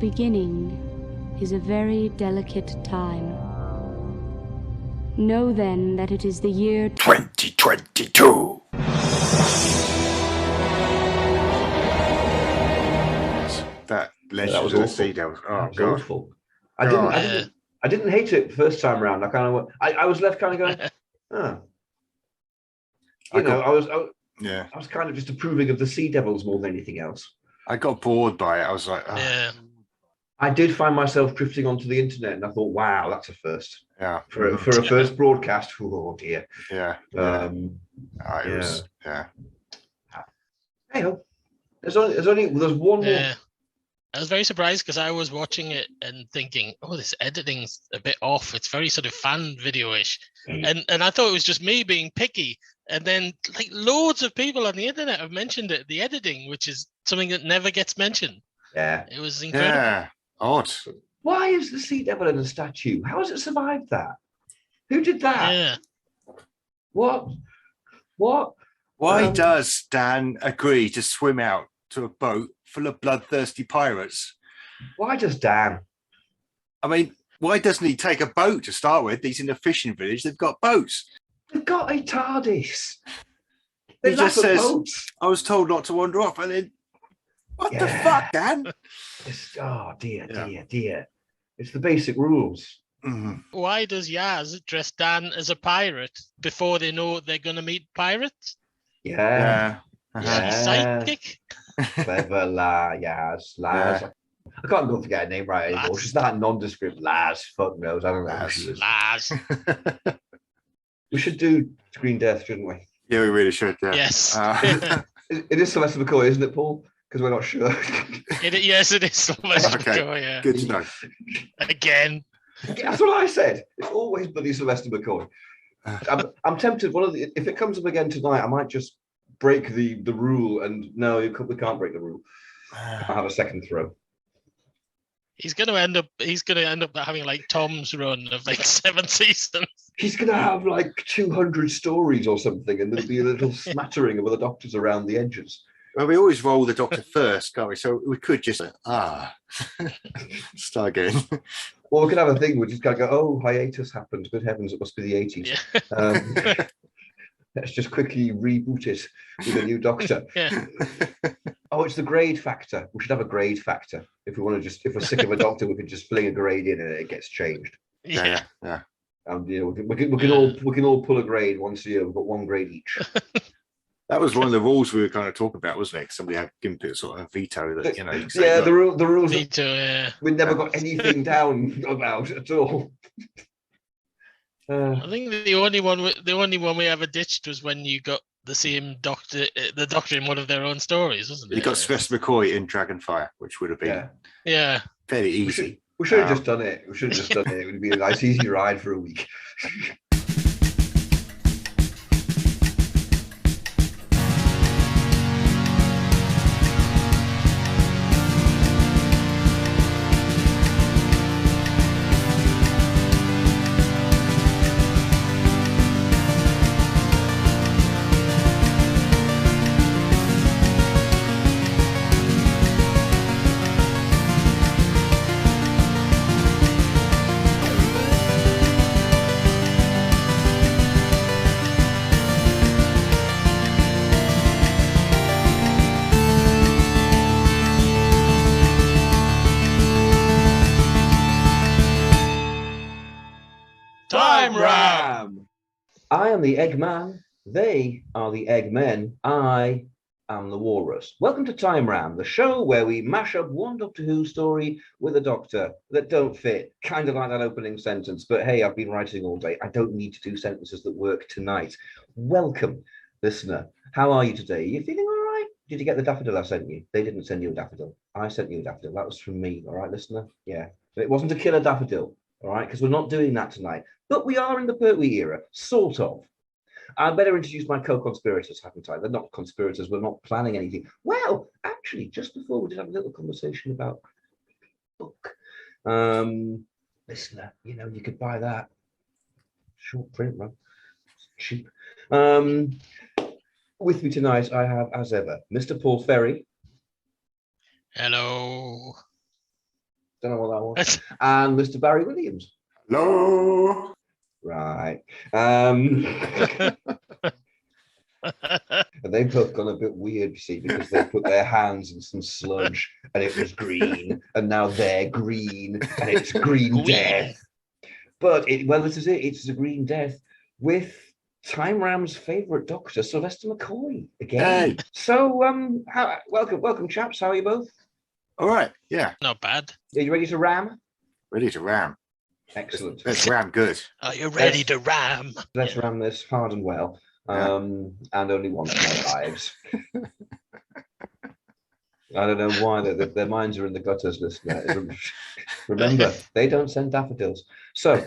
beginning is a very delicate time. Know then that it is the year 2022. That legend that was of the awful. sea devils. Oh That was god. awful. God. I didn't hate it first time round. I was left kind of going, I was kind of just approving of the Sea Devils more than anything else. I got bored by it. I was like, I did find myself drifting onto the internet, and I thought, wow, that's a first. Yeah. For a first broadcast. Oh dear. Yeah. Was. Yeah. Hey ho. There's one more. I was very surprised because I was watching it and thinking, oh, this editing's a bit off. It's very sort of fan video-ish. And I thought it was just me being picky. And then like loads of people on the internet have mentioned it, the editing, which is something that never gets mentioned. Yeah. It was incredible. Yeah. Odd. Why is the Sea Devil in a statue? How has it survived that? Who did that? Yeah. What? Why does Dan agree to swim out to a boat full of bloodthirsty pirates? Why does Dan? I mean, why doesn't he take a boat to start with? He's in a fishing village. They've got boats. They've got a TARDIS. He just says, I was told not to wander off. And then, what the fuck, Dan? Dear. It's the basic rules. Mm-hmm. Why does Yaz dress Dan as a pirate before they know they're going to meet pirates? Yeah. Is he psychic? Clever Laz. I can't go forget her name right anymore. She's that nondescript Laz. Fuck knows. I don't know who she is. Laz. We should do Screen Death, shouldn't we? Yeah, we really should. Yeah. Yes. It is Sylvester McCoy, isn't it, Paul? Because we're not sure. Yes, it is Sylvester McCoy. Yeah. Good to know. Again. That's what I said. It's always bloody Sylvester McCoy. I'm tempted. If it comes up again tonight, I might just break the rule. And no, we can't break the rule. I'll have a second throw. He's going to end up having like Tom's run of like 7 seasons. He's going to have like 200 stories or something, and there'll be a little smattering of other doctors around the edges. Well, we always roll the doctor first, can't we? So we could just start again. Well, we could have a thing where we just kind of go, oh, hiatus happened. Good heavens, it must be the 80s. Yeah. Let's just quickly reboot it with a new doctor. Yeah. Oh, it's the grade factor. We should have a grade factor. If we're sick of a doctor, we could just fling a grade in and it gets changed. Yeah. We can all pull a grade once a year. We've got one grade each. That was one of the rules we were kind of talking about, wasn't it? Somebody had given it sort of a veto that, you say, yeah, the rules. Veto, we never got anything down about at all. I think the only one we ever ditched was when you got the same doctor, the doctor in one of their own stories, wasn't it? You got Sylvester McCoy in Dragonfire, which would have been fairly easy. We should have just done it. It would be a nice, easy ride for a week. I am the Eggman. They are the Eggmen. I am the Walrus. Welcome to Time Ram, the show where we mash up one Doctor Who story with a doctor that don't fit. Kind of like that opening sentence. But hey, I've been writing all day. I don't need to do sentences that work tonight. Welcome, listener. How are you today? Are you feeling all right? Did you get the daffodil I sent you? They didn't send you a daffodil. I sent you a daffodil. That was from me. All right, listener? Yeah. But it wasn't a killer daffodil. All right, because we're not doing that tonight. But we are in the Pertwee era, sort of. I better introduce my co-conspirators, haven't I? They're not conspirators. We're not planning anything. Well, actually, just before we did have a little conversation about book. Listener, you could buy that. Short print, man. It's cheap. With me tonight, I have, as ever, Mr. Paul Ferry. Hello. Don't know what that was. And Mr. Barry Williams. Hello. Right. And they've both gone a bit weird, you see, because they put their hands in some sludge and it was green, and now they're green and it's green death. But this is it. It's the green death with Time Ram's favourite doctor, Sylvester McCoy, again. Hey. So, welcome, chaps. How are you both? All right. Yeah. Not bad. Are you ready to ram? Ready to ram. Excellent. Let's ram good. Are you ready to ram? Let's ram this hard and well. And only once in our lives. I don't know why their minds are in the gutters, listener. Remember, they don't send daffodils. So,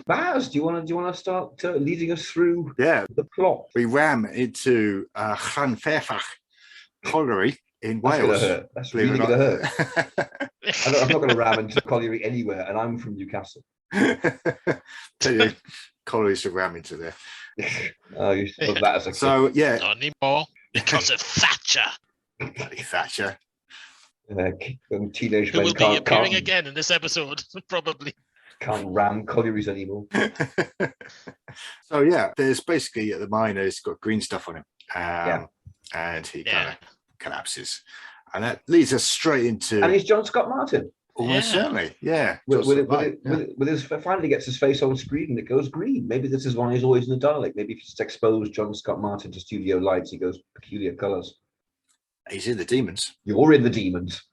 Baz, do you want to start leading us through the plot? We ram into Llanfairfach colliery in Wales. That's really going to hurt. I'm not going to ram into colliery anywhere, and I'm from Newcastle. Tell you, collieries to ram into there. Oh, you thought that as a kid. So, yeah. Not anymore, because of Thatcher. Bloody Thatcher. Teenage Who men will be appearing again in this episode, probably. Can't ram collieries anymore. So, yeah, there's basically at the mine, he's got green stuff on him. And he kind of collapses. And that leads us straight into... And he's John Scott Martin. Almost certainly, yeah. With his finally gets his face on screen and it goes green. Maybe this is why he's always in the Dalek. Maybe if you just expose John Scott Martin to studio lights, he goes peculiar colours. He's in the demons. You're in the demons.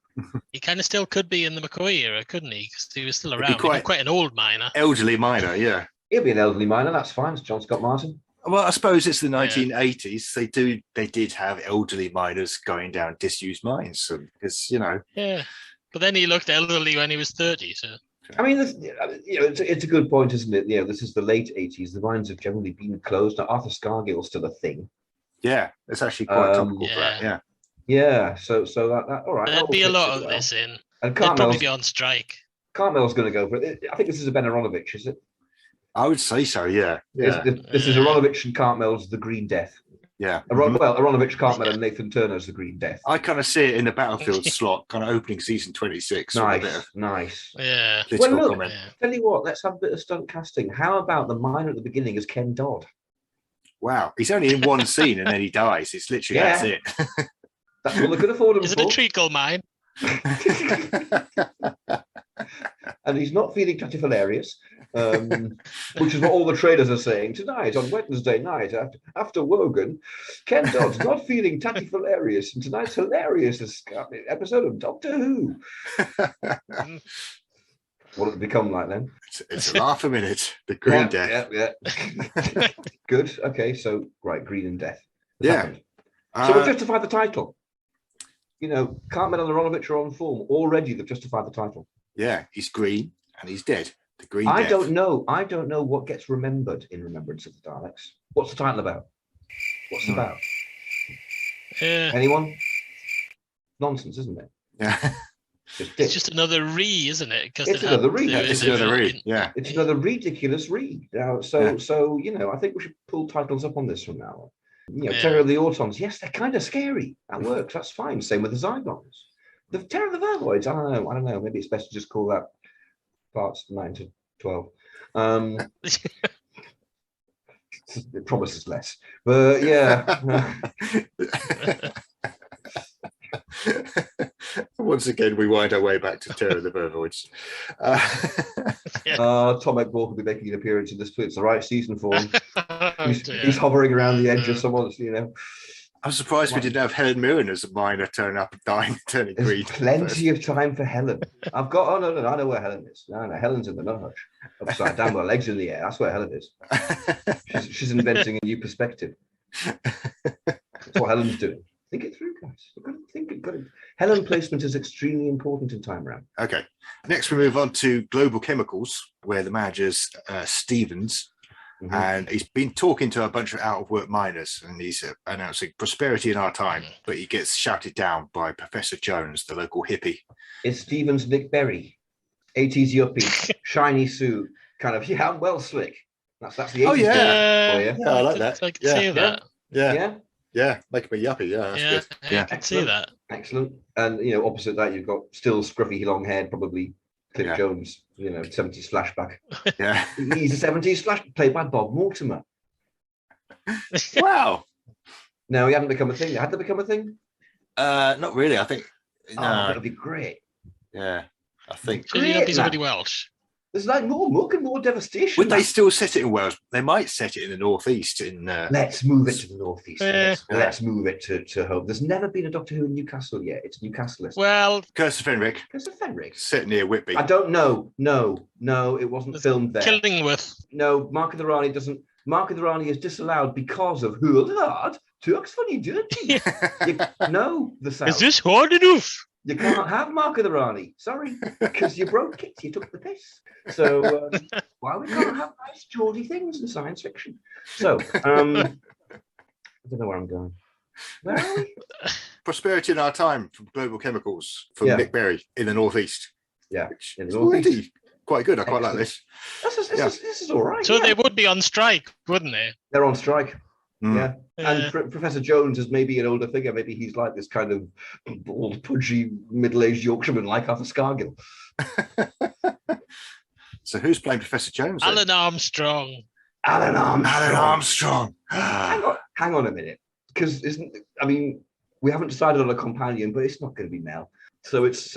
He kind of still could be in the McCoy era, couldn't he? Because he was still around. Quite an old miner. Elderly miner, yeah. He'll be an elderly miner. That's fine. It's John Scott Martin. Well, I suppose it's the 1980s. They did have elderly miners going down disused mines, because Yeah, but then he looked elderly when he was 30. So I mean, it's a good point, isn't it? This is the late 80s. The mines have generally been closed. Now, Arthur Scargill's still a thing. Yeah, it's actually quite topical for that. Yeah. Yeah, so that all right. There'd be a lot of this in. And they'd probably be on strike. Carmel's going to go for it. I think this is a Ben Aronovich, is it? I would say so. Yeah. This is Aronovich and Cartmel's The Green Death. Yeah. Well, Aronovich, Cartmel, and Nathan Turner's The Green Death. I kind of see it in the Battlefield slot, kind of opening season 26. Nice. Yeah. Well, look, tell you what, let's have a bit of stunt casting. How about the miner at the beginning as Ken Dodd? Wow, he's only in one scene and then he dies. It's literally that's it. That's all they could afford him. Is it a treacle mine? And he's not feeling hilarious, which is what all the traders are saying tonight on Wednesday night after Wogan. Ken Dodd's not feeling hilarious, and tonight's hilarious episode of Doctor Who. What did it become like then? It's a laugh a minute. The green death. Yeah. Good. Okay. So green and death. Yeah. So we've justified the title. Cartman and Aronovich are on form already. They've justified the title. Yeah, he's green and he's dead. The green. I don't know what gets remembered in Remembrance of the Daleks. What's the title about? What's it about? Anyone? Nonsense, isn't it? Yeah. It's just another isn't it? It's another re. It's another re. Yeah. It's another ridiculous re. So I think we should pull titles up on this from now on. Terror of the Autons. Yes, they're kind of scary. That works. That's fine. Same with the Zygons. The Terror of the Vervoids. I don't know. Maybe it's best to just call that parts 9 to 12. It promises less, but yeah. Once again, we wind our way back to Terror of the Vervoids. Tom Ekborg will be making an appearance in this. It's the right season for him. He's hovering around the edge of someone's, I'm surprised we didn't have Helen Mirren as a miner turn up and dying, turning green. Plenty of time for Helen. I've got. No, I know where Helen is. No, Helen's in the nuthatch, upside down with her legs in the air. That's where Helen is. She's inventing a new perspective. That's what Helen's doing. Think it through, guys. You've got to think it. Helen placement is extremely important in Time Ram. Okay. Next, we move on to Global Chemicals, where the manager's Stevens. Mm-hmm. And he's been talking to a bunch of out-of-work miners, and he's announcing prosperity in our time, but he gets shouted down by Professor Jones, the local hippie. Is Stevens Nick Berry, 80s yuppie, shiny suit, kind of, I'm well slick. That's the 80s. Oh, yeah. Yeah, I like that. I can see that. Yeah, make him a yuppie. Yeah, that's good. Yeah, I can see that. Excellent. And, opposite that, you've got still scruffy, long-haired, probably Cliff Jones, 70s flashback. Yeah. He's a 70s flashback, played by Bob Mortimer. Wow. No, he hadn't become a thing. Had they become a thing? Not really. I think. No. That would be great. Yeah. I think. Should you not be somebody Welsh? There's like more muck and more devastation. Would they still set it in Wales? They might set it in the northeast. Let's move it to the northeast. Yeah. Let's move it to home. There's never been a Doctor Who in Newcastle yet. It's Newcastle. Well, Curse of Fenric. Set near Whitby. I don't know. No, it wasn't filmed there. Killingworth. No, Mark of the Rani doesn't. Mark of the Rani is disallowed because of who hard talks funny, dirty. No, the South. Is this hard enough? You can't have Mark of the Rani. Sorry, because you broke it. You took the piss. So why we can't have nice Geordie things in science fiction? So I don't know where I'm going. Where are we? Prosperity in Our Time from Global Chemicals from Nick Berry in the northeast. Yeah, in the northeast. Already quite good. I quite like this. This is all right. So they would be on strike, wouldn't they? They're on strike. Yeah. And Professor Jones is maybe an older figure. Maybe he's like this kind of bald, pudgy, middle-aged Yorkshireman like Arthur Scargill. So who's playing Professor Jones? Alun Armstrong. Alun Armstrong. Hang on a minute. Because we haven't decided on a companion, but it's not going to be Mel. So it's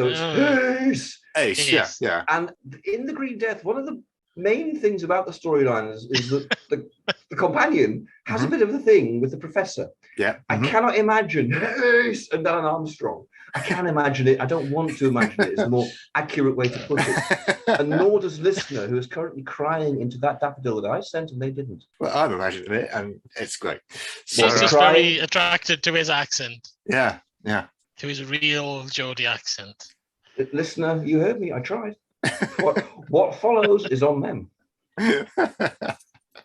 Ace. Yeah. And in The Green Death, one of the main things about the storyline is that the companion has a bit of a thing with the professor. Yeah. I cannot imagine Ace and Alun Armstrong. I can't imagine it. I don't want to imagine it. It's a more accurate way to put it. And nor does listener, who is currently crying into that daffodil that I sent and they didn't. Well, I'm imagining it, and it's great. So she's just very attracted to his accent. Yeah. To his real Geordie accent. Listener, you heard me. I tried. What follows is on them.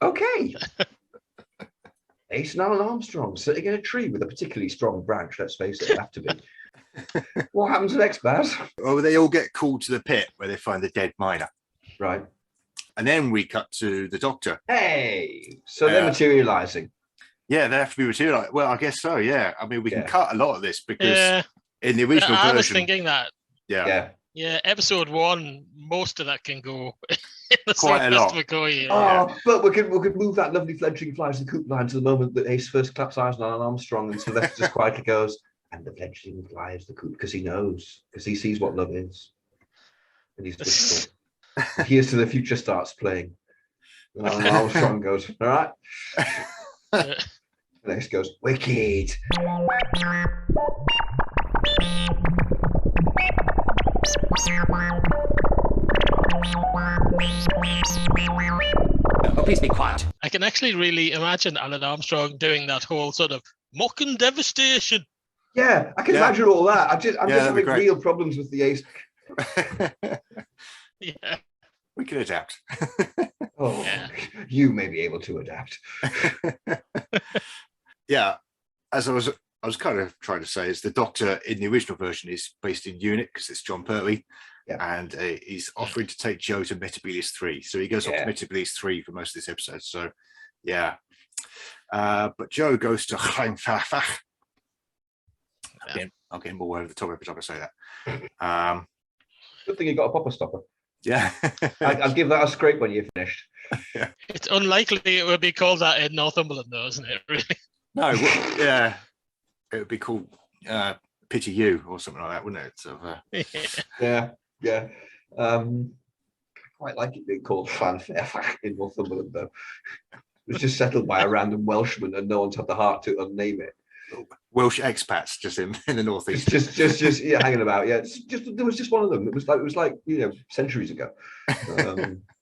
Okay. Ace and Alun Armstrong sitting in a tree with a particularly strong branch. Let's face it, it'll have to be. What happens next, Baz? Well, they all get called to the pit where they find the dead miner. Right. And then we cut to the Doctor. Hey! So they're materialising. Yeah, they have to be materialised. Well, I guess so, yeah. I mean, we can cut a lot of this because in the original version... I was thinking that. Yeah, episode 1, most of that can go in the quite a lot. McCoy. But we could move that lovely fledgling flies the coop line to the moment that Ace first claps eyes on Alun Armstrong and Sylvester just quietly goes, and the fledgling flies the coop, because he knows, because he sees what love is. And he's just Here's to the Future starts playing. And Alun Armstrong goes, all right. And Ace goes, wicked. Oh, please be quiet. I can actually really imagine Alun Armstrong doing that whole sort of mock and devastation. Yeah, I can imagine all that. I'm just having real problems with the Ace. Yeah. We can adapt. You may be able to adapt. Yeah, as I was kind of trying to say, is the Doctor in the original version is based in Unit because it's John Pertwee, and he's offering to take Joe to Metebelis 3. So he goes off to Metebelis 3 for most of this episode. So, yeah. But Joe goes to Llanfairpwll. I'm getting more over the top every time I say that. Good thing you got a popper stopper. Yeah. I'll give that a scrape when you're finished. It's unlikely it would be called that in Northumberland, though, isn't it? Really? No, it would be called Pity You or something like that, wouldn't it? So, yeah. I quite like it being called Llanfairpwll in Northumberland, though. It was just settled by a random Welshman, and no one's had the heart to unname it. Welsh expats just in the northeast, just hanging about. Yeah, there was just one of them. It was like centuries ago.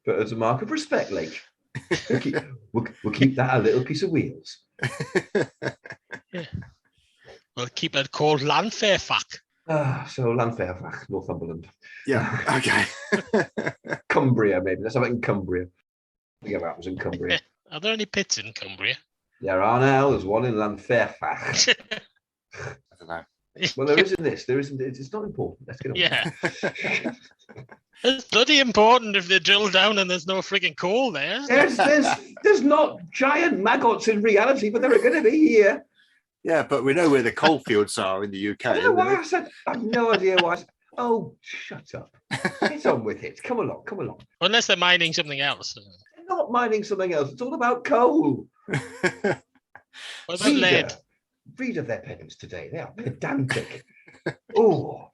But as a mark of respect, like we'll keep that a little piece of wheels. Yeah. We'll keep it called Llanfairpwll. So Llanfairpwll, Northumberland. Yeah. Okay. Cumbria, maybe. Let's have it in Cumbria. I think that was in Cumbria. Are there any pits in Cumbria? There are now. There's one in Llanfairpwll. I don't know. Well, there is in this. There isn't. It's not important. Let's get on. Yeah. It's bloody important if they drill down and there's no frigging coal there. There's not giant maggots in reality, but there are going to be here. Yeah, but we know where the coalfields are in the UK. I don't know why I said, I have no idea why. Oh, shut up. Get on with it. Come along. Unless they're mining something else. They're not mining something else. It's all about coal. What about lead? Read of their pennants today. They are pedantic. Oh.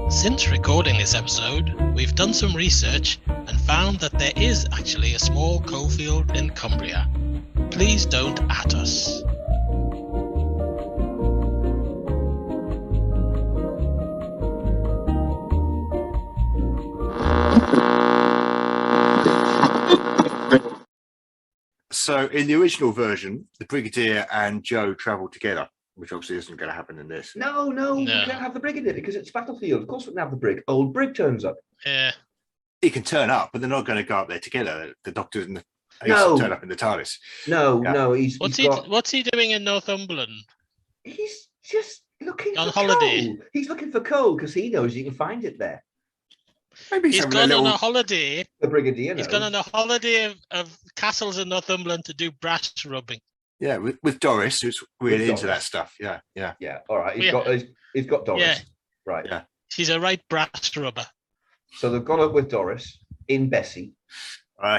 Since recording this episode, we've done some research and found that there is actually a small coalfield in Cumbria. Please don't at us. So in the original version, the Brigadier and Joe travel together, which obviously isn't going to happen in this. No, we can't have the Brigadier because it's battlefield. Of course we can have the Brig. Old Brig turns up. Yeah. He can turn up, but they're not going to go up there together. The Doctor and the Ace turn up in the TARDIS. No. What's he doing in Northumberland? He's just looking on for holiday. Coal. He's looking for coal because he knows you can find it there. Maybe he's gone on a holiday. The Brigadier knows. He's gone on a holiday of castles in Northumberland to do brass rubbing. Yeah, with Doris, who's really into that stuff. Yeah. All right, he's got Doris. Yeah. Right. Yeah. She's a right brass rubber. So they've gone up with Doris in Bessie.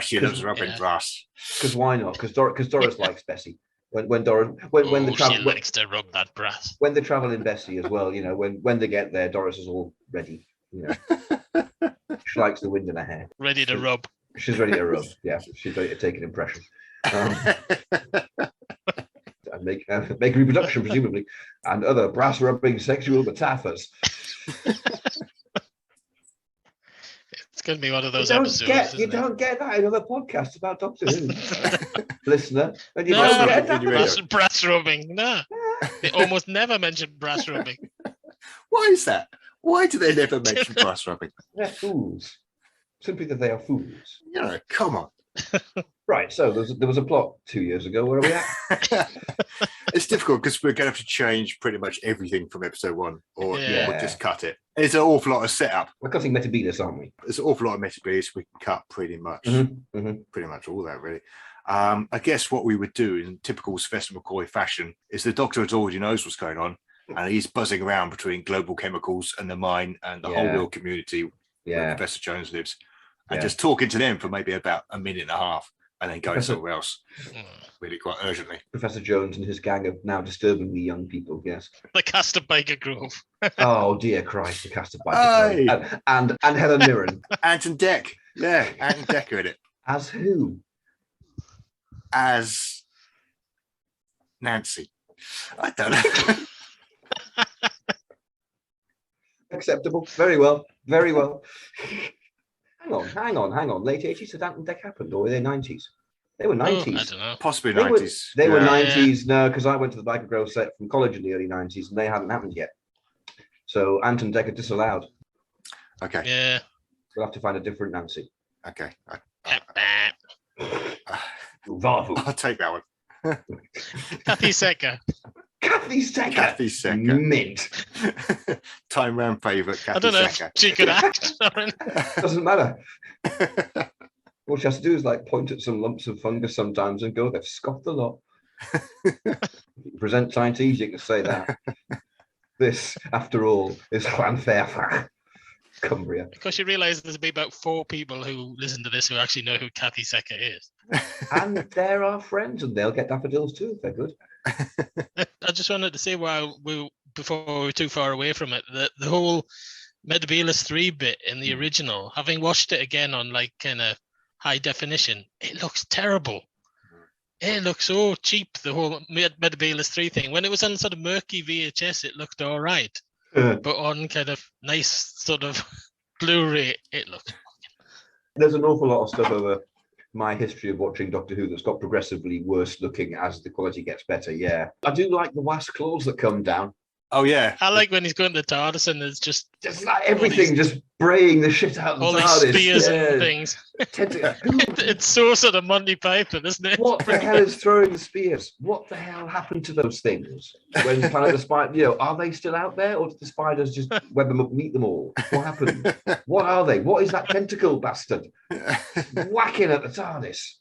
She loves rubbing brass. Because why not? Because Doris likes Bessie. When she likes to rub that brass. When they travel in Bessie as well, you know, when they get there, Doris is all ready. You know, she likes the wind in her hair. Ready to rub. She's ready to rub. Yeah, she's ready to take an impression. And make reproduction, presumably, and other brass rubbing sexual metaphors. It's going to be one of those episodes. You don't get that in other podcasts about Doctor Who, listener. And you no, don't get that. Brass rubbing. No, they almost never mention brass rubbing. Why is that? Why do they never mention brass rubbing? They're fools. Simply that they are fools. Yeah, come on. Right, so there was a plot 2 years ago. Where are we at? It's difficult because we're going to have to change pretty much everything from episode 1 or just cut it. There's an awful lot of setup. We're cutting Metebelis, aren't we? There's an awful lot of Metebelis we can cut pretty much. Pretty much all that, really. I guess what we would do in typical Sylvester McCoy fashion is the Doctor already knows what's going on and he's buzzing around between global chemicals and the mine and the whole world community where Professor Jones lives. And just talking to them for maybe about a minute and a half and then going somewhere else really quite urgently. Professor Jones and his gang of now disturbingly young people, yes. The cast of Baker Grove. Oh, dear Christ, the cast of Baker Grove. And Helen Mirren. Anton Deck. Yeah, Anton Deck in it. As who? As Nancy. I don't know. Acceptable. Very well. Hang on. Late 80s, did Anton Deck happened, or were they 90s? They were 90s. I don't know. Possibly 90s. They were 90s, no, because I went to the Baker Grove set from college in the early 90s, and they hadn't happened yet. So Anton Deck are disallowed. Okay. Yeah. We'll have to find a different Nancy. Okay. I'll take that one. Kathy Secker. Kathy Secker. Mint. Time round favourite, Kathy Secker. I don't know if she could act. Doesn't matter. All she has to do is point at some lumps of fungus sometimes and go, they've scoffed the lot. Present scientists, you can say that. This, after all, is Juan Fairfax, Cumbria. Because you realise there's about 4 people who listen to this who actually know who Kathy Secker is. And they're our friends, and they'll get daffodils too if they're good. I just wanted to say, before we were too far away from it, the whole Metebelis 3 bit in the original, having watched it again on kind of high definition, it looks terrible. It looks so cheap, the whole Metebelis 3 thing. When it was on sort of murky VHS, it looked all right. But on kind of nice sort of Blu-ray, it looked... There's an awful lot of stuff over my history of watching Doctor Who that's got progressively worse looking as the quality gets better, yeah. I do like the wasp claws that come down. Oh, yeah. I like when he's going to the TARDIS and there's just like everything just spraying the shit out of the all these TARDIS. spears Yeah. and things. It's so sort of Monty Python, isn't it? What the hell is throwing the spears? What the hell happened to those things? When Planet of the Spider, are they still out there, or did the spiders just web them up and eat them all? What happened? What are they? What is that tentacle bastard whacking at the TARDIS?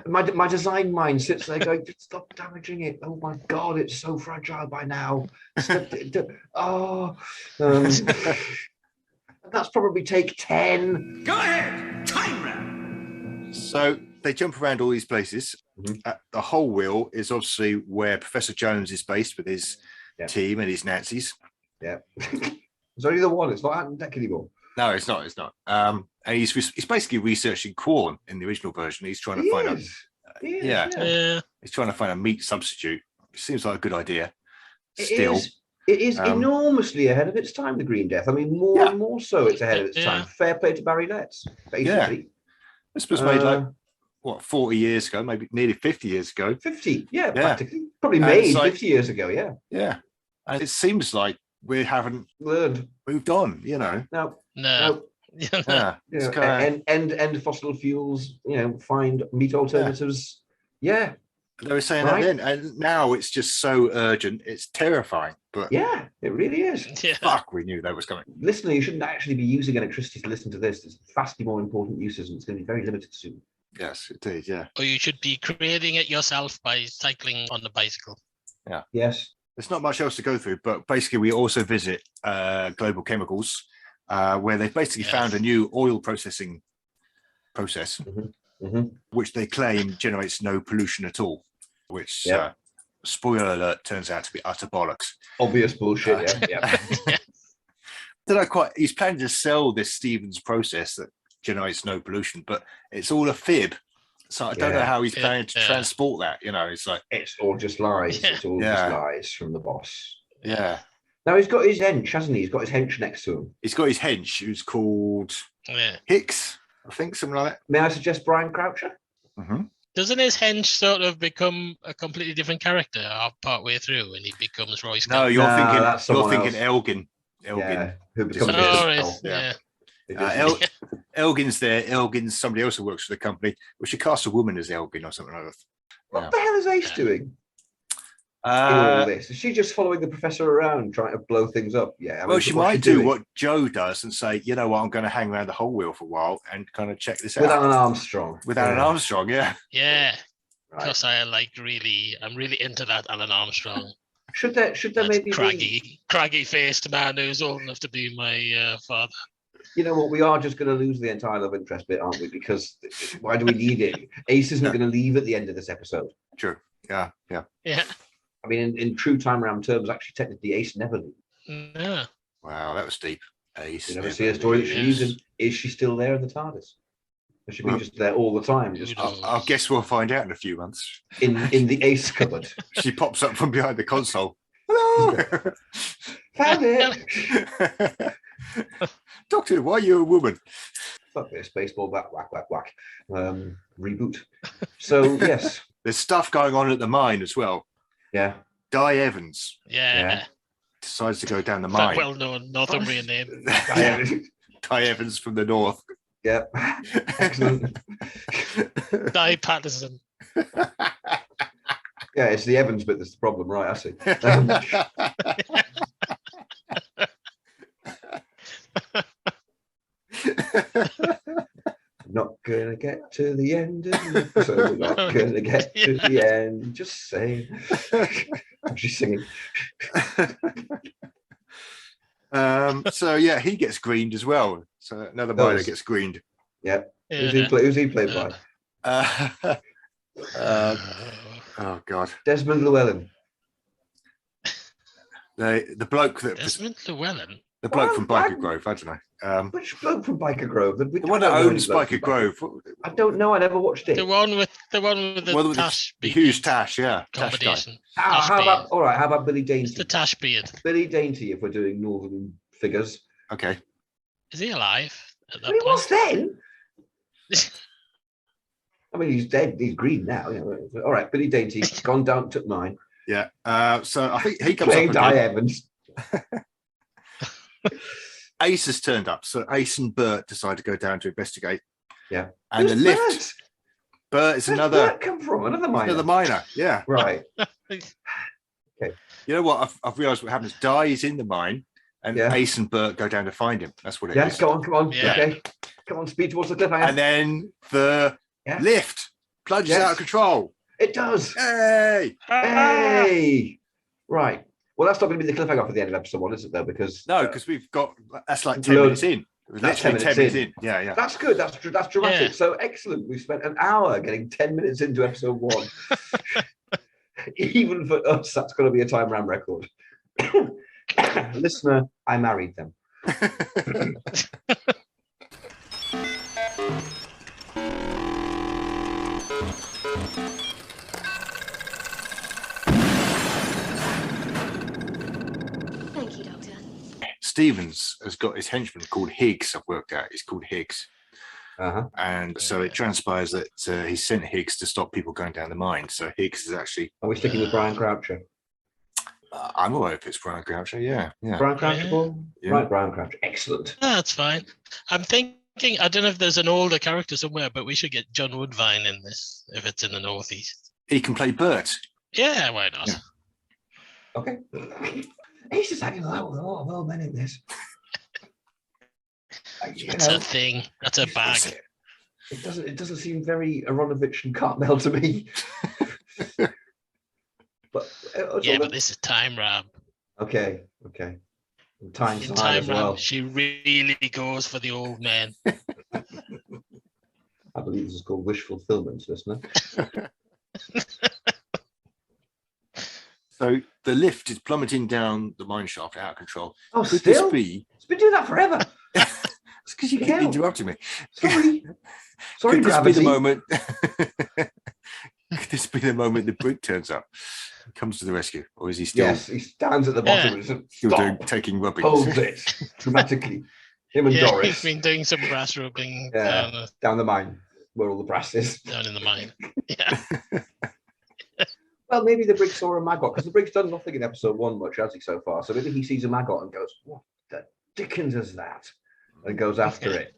My design mind sits there going, stop damaging it. Oh my God, it's so fragile by now. That's probably take 10. Go ahead, time round. So they jump around all these places. The whole wheel is obviously where Professor Jones is based with his team and his Nazis. Yeah. It's only the one. It's not out on deck anymore. No, it's not. It's not. And he's basically researching corn in the original version. He's trying to find out. He's trying to find a meat substitute. It seems like a good idea. It is enormously ahead of its time, the Green Death. I mean, more and more so it's ahead of its time. Fair play to Barry Letts, basically. Yeah. This was made 40 years ago, maybe nearly 50 years ago. 50, practically. Probably made 50 years ago, yeah. Yeah. And it seems like we haven't moved on, No. End fossil fuels, find meat alternatives. Yeah. They were saying that then, and now it's just so urgent, it's terrifying. But yeah, it really is. Fuck, we knew that was coming. Listener, you shouldn't actually be using electricity to listen to this. There's vastly more important uses, and it's going to be very limited soon. Yes, indeed, yeah. Or you should be creating it yourself by cycling on the bicycle. Yeah. Yes. There's not much else to go through, but basically we also visit Global Chemicals, where they've basically found a new oil processing process, which they claim generates no pollution at all, which, spoiler alert, turns out to be utter bollocks. Obvious bullshit, He's planning to sell this Stevens process that generates no pollution, but it's all a fib. So I don't know how he's planning to transport that. It's like it's all just lies. It's all just lies from the boss. Yeah. Now he's got his hench, hasn't he? He's got his hench next to him. He's got his hench, who's called Hicks, I think, something like that. May I suggest Brian Croucher? Doesn't his hench sort of become a completely different character part way through when he becomes Royce? No, you're thinking Elgin. Who becomes Elgin's there. Elgin's somebody else who works for the company. We should cast a woman as Elgin or something like that. What the hell is Ace doing? In all this? Is she just following the professor around trying to blow things up? Yeah. Well, she might do what Joe does and say, you know what, I'm going to hang around the whole wheel for a while and kind of check this out. With Alun Armstrong. Alun Armstrong, yeah. Yeah. Because I'm really into that Alun Armstrong. Should there maybe craggy faced man who's old enough to be my father? You know what? We are just going to lose the entire love interest bit, aren't we? Because why do we need it? Ace isn't going to leave at the end of this episode. True. Yeah. I mean, in true time round terms, actually, technically, Ace never leaves. No. Wow, that was deep. Ace. You never see a story that she leaves in. Is she still there in the TARDIS? Has she been just there all the time? I guess we'll find out in a few months. In the Ace cupboard. She pops up from behind the console. Hello! Found it! Doctor, why are you a woman? Fuck this, baseball bat, whack, whack, whack. Reboot. So, yes. There's stuff going on at the mine as well. Yeah. Di Evans. Yeah. Decides to go down the mine. That well-known Northumbrian name. Di Evans from the north. Yep. Excellent. Di Patterson. Yeah, it's the Evans bit that's the problem, right? I see. Not gonna get to the end of the episode. Not gonna get to the end. Just saying. She's singing. So yeah, he gets greened as well. So another miner gets greened. Yeah. Who's he played by? Oh God, Desmond Llewellyn. The bloke that Desmond Llewellyn. The bloke from Biker Grove, I don't know. Which bloke from Biker Grove? The one that owns Biker Grove. I don't know. I never watched it. The one with the tash beard. The huge tash, yeah. Combination. How about Billy Dainty? It's the tash beard. Billy Dainty, if we're doing northern figures. Okay. Is he alive at that point? He was then. I mean, he's dead. He's green now. All right, Billy Dainty, gone down, took mine. Yeah. So I think he comes playing up Di Evans. Ace has turned up. So Ace and Bert decide to go down to investigate. Yeah. And Who's the lift. Bert is Where's another. Bert come from? Another miner. Another miner. Yeah. Right. You know what? I've realised what happens. Di is in the mine, and Ace and Bert go down to find him. That's what it is. Go on. Yeah. Okay. Come on, speed towards the cliffhanger. And then the lift plunges out of control. It does. Hey! Hey! Right. Well, that's not going to be the cliffhanger for the end of episode 1, is it, though? Because we've got that's like 10 minutes in. That's literally 10 minutes in. Yeah. That's good. That's dramatic. Yeah. So excellent. We've spent an hour getting 10 minutes into episode 1. Even for us, that's going to be a time ram record. Listener, I married them. Thank you, Doctor. Stevens has got his henchman called Higgs. I've worked out. He's called Higgs. And so it transpires that he sent Higgs to stop people going down the mine. So Higgs is actually. Are we sticking with Brian Croucher? I'm aware if it's Brian Croucher. Yeah. Brian Croucher, Paul? Yeah. Right, Brian Croucher. Excellent. That's fine. I'm thinking, I don't know if there's an older character somewhere, but we should get John Woodvine in this if it's in the Northeast. He can play Bert. Yeah, why not? Yeah. Okay. He's just hanging out with a lot of old men in this. That's a thing. That's a bag. It doesn't seem very Aronovich and Cartmel to me. But but this is Time Ram. Okay. Time In Side Time as Ram, well. she really goes for the old man. I believe this is called wish fulfillment, listener. So the lift is plummeting down the mine shaft out of control. Oh, Could still? this be? It's been doing that forever. It's because you keep interrupting me. Sorry, Could this be gravity. the moment? Could this be the moment the brig turns up, comes to the rescue, or is he still? Yes, he stands at the bottom and says, "Stop." Taking rubbings? Holds it dramatically. Him and Doris. He's been doing some brass rubbing down the mine where all the brass is. down in the mine. Yeah. Well, maybe the brig saw a maggot because the brig's done nothing in episode 1 much, has he, so far? So maybe he sees a maggot and goes, "What the dickens is that?" And goes after it.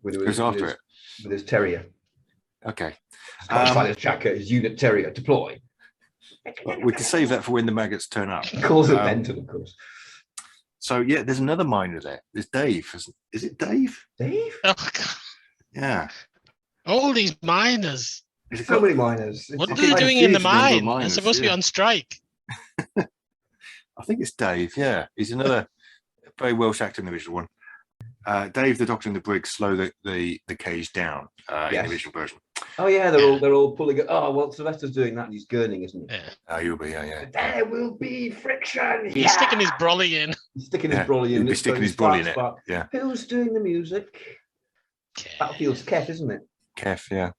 With his terrier. Okay. Scottish Finest jacket, his unit terrier, deploy. We can save that for when the maggots turn up. He calls it Benton, of course. So yeah, there's another miner there. There's Dave. Is it Dave? Dave? Oh, God. Yeah. All these miners. So many miners. What are they doing in the mine? They're supposed to be on strike. I think it's Dave. Yeah, he's another very Welsh actor in the original one. Dave, the doctor, and the brig slow the cage down in the original version. Oh yeah, they're all pulling it. Oh well, Sylvester's doing that and he's gurning, isn't he? Yeah. You'll be, yeah. There will be friction. He's sticking his brolly in. He's sticking his brolly in. He'll be sticking his brolly in it. Yeah. Who's doing the music? Battlefield's Kev, isn't it? Kev, yeah.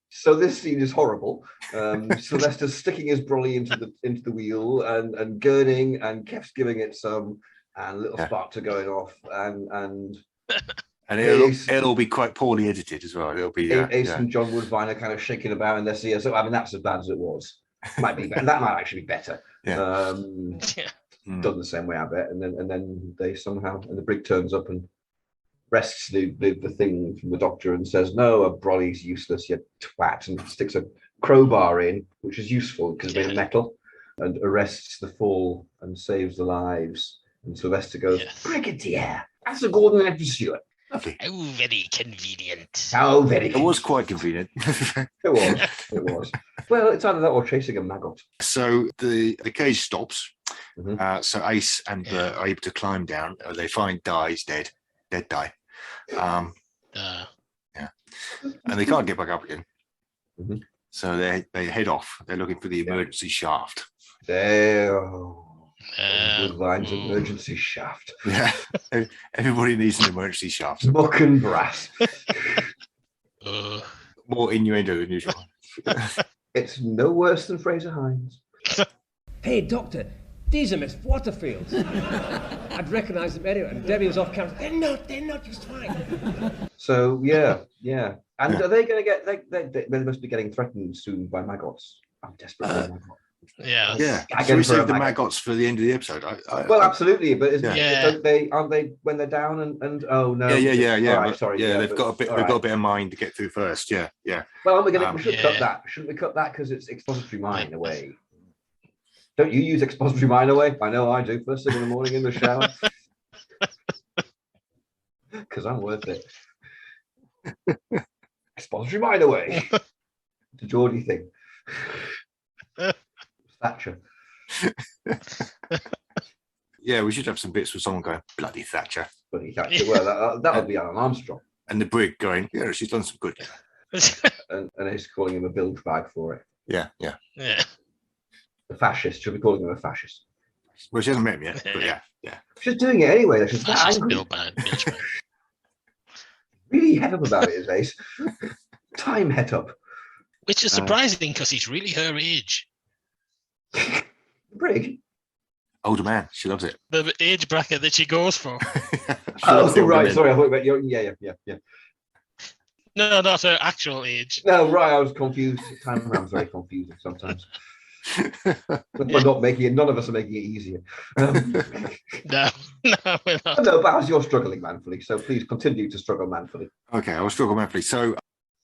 So this scene is horrible. Sylvester's sticking his brolly into the wheel and gurning, and Kev's giving it some, and little sparks are going off, and it'll all be quite poorly edited as well. It'll be Ace and John Woodvine are kind of shaking about in their seat. So I mean, that's as bad as it was. Might be better. That might actually be better. Yeah. Done the same way, I bet. And then they somehow, and the brig turns up and wrests the thing from the doctor and says, "No, a brolly's useless, you twat," and sticks a crowbar in, which is useful because they're metal, and arrests the fall and saves the lives. And Sylvester goes, "Brigadier, that's a Gordon Edward Stewart." Lovely. How very convenient. How very It was quite convenient. It was. Well, it's either that or chasing a maggot. So the cage stops. So Ace and Bert are able to climb down. They find Di's dead Di. And they can't get back up again. So they head off. They're looking for the emergency shaft. Woodvine's emergency shaft. Yeah, everybody needs an emergency shaft. Muck and brass. More innuendo than usual. It's no worse than Fraser Hines. Hey, Doctor, these are Miss Waterfields. I'd recognise them anyway. And Debbie was off camera. They're not just fine. So yeah. And are they going to get? They must be getting threatened soon by maggots. I'm desperate for a maggot. Yeah. Yeah. Again Should we for a save the maggot. maggots for the end of the episode? Well, absolutely, but Yeah. aren't they when they're down and oh no? Yeah. All right, but- sorry. Yeah, they've but- got a bit. all They've got a right. bit of mind to get through first. Yeah. Well, we should cut Yeah. that. Shouldn't we cut that because it's expository mine away? Don't you use expository mine away? I know I do. First thing in the morning in the shower. Because I'm worth it. Expository mine away. The Geordie thing. Thatcher. Yeah, we should have some bits with someone going, bloody Thatcher. Bloody Thatcher. Well, that'll be Alun Armstrong. And the brig going, yeah, she's done some good. And he's calling him a bilge bag for it. Yeah. Yeah. A fascist. Should be calling him a fascist. Well, she hasn't met him yet, but yeah. She's doing it anyway. She's that Fascist angry. Bill Bad, bitch, man. Really het up about it, his face. Time het up. Which is surprising because he's really her age. Brig. Older man, she loves it. The age bracket that she goes for. She loves the older right. men. Sorry, I thought about your. Yeah. No, not her actual age. No, right. I was confused. Time around's very confusing sometimes. We're not making it. None of us are making it easier. No, we're not. No, but as you're struggling manfully, so please continue to struggle manfully, Okay, I was struggling manfully. So,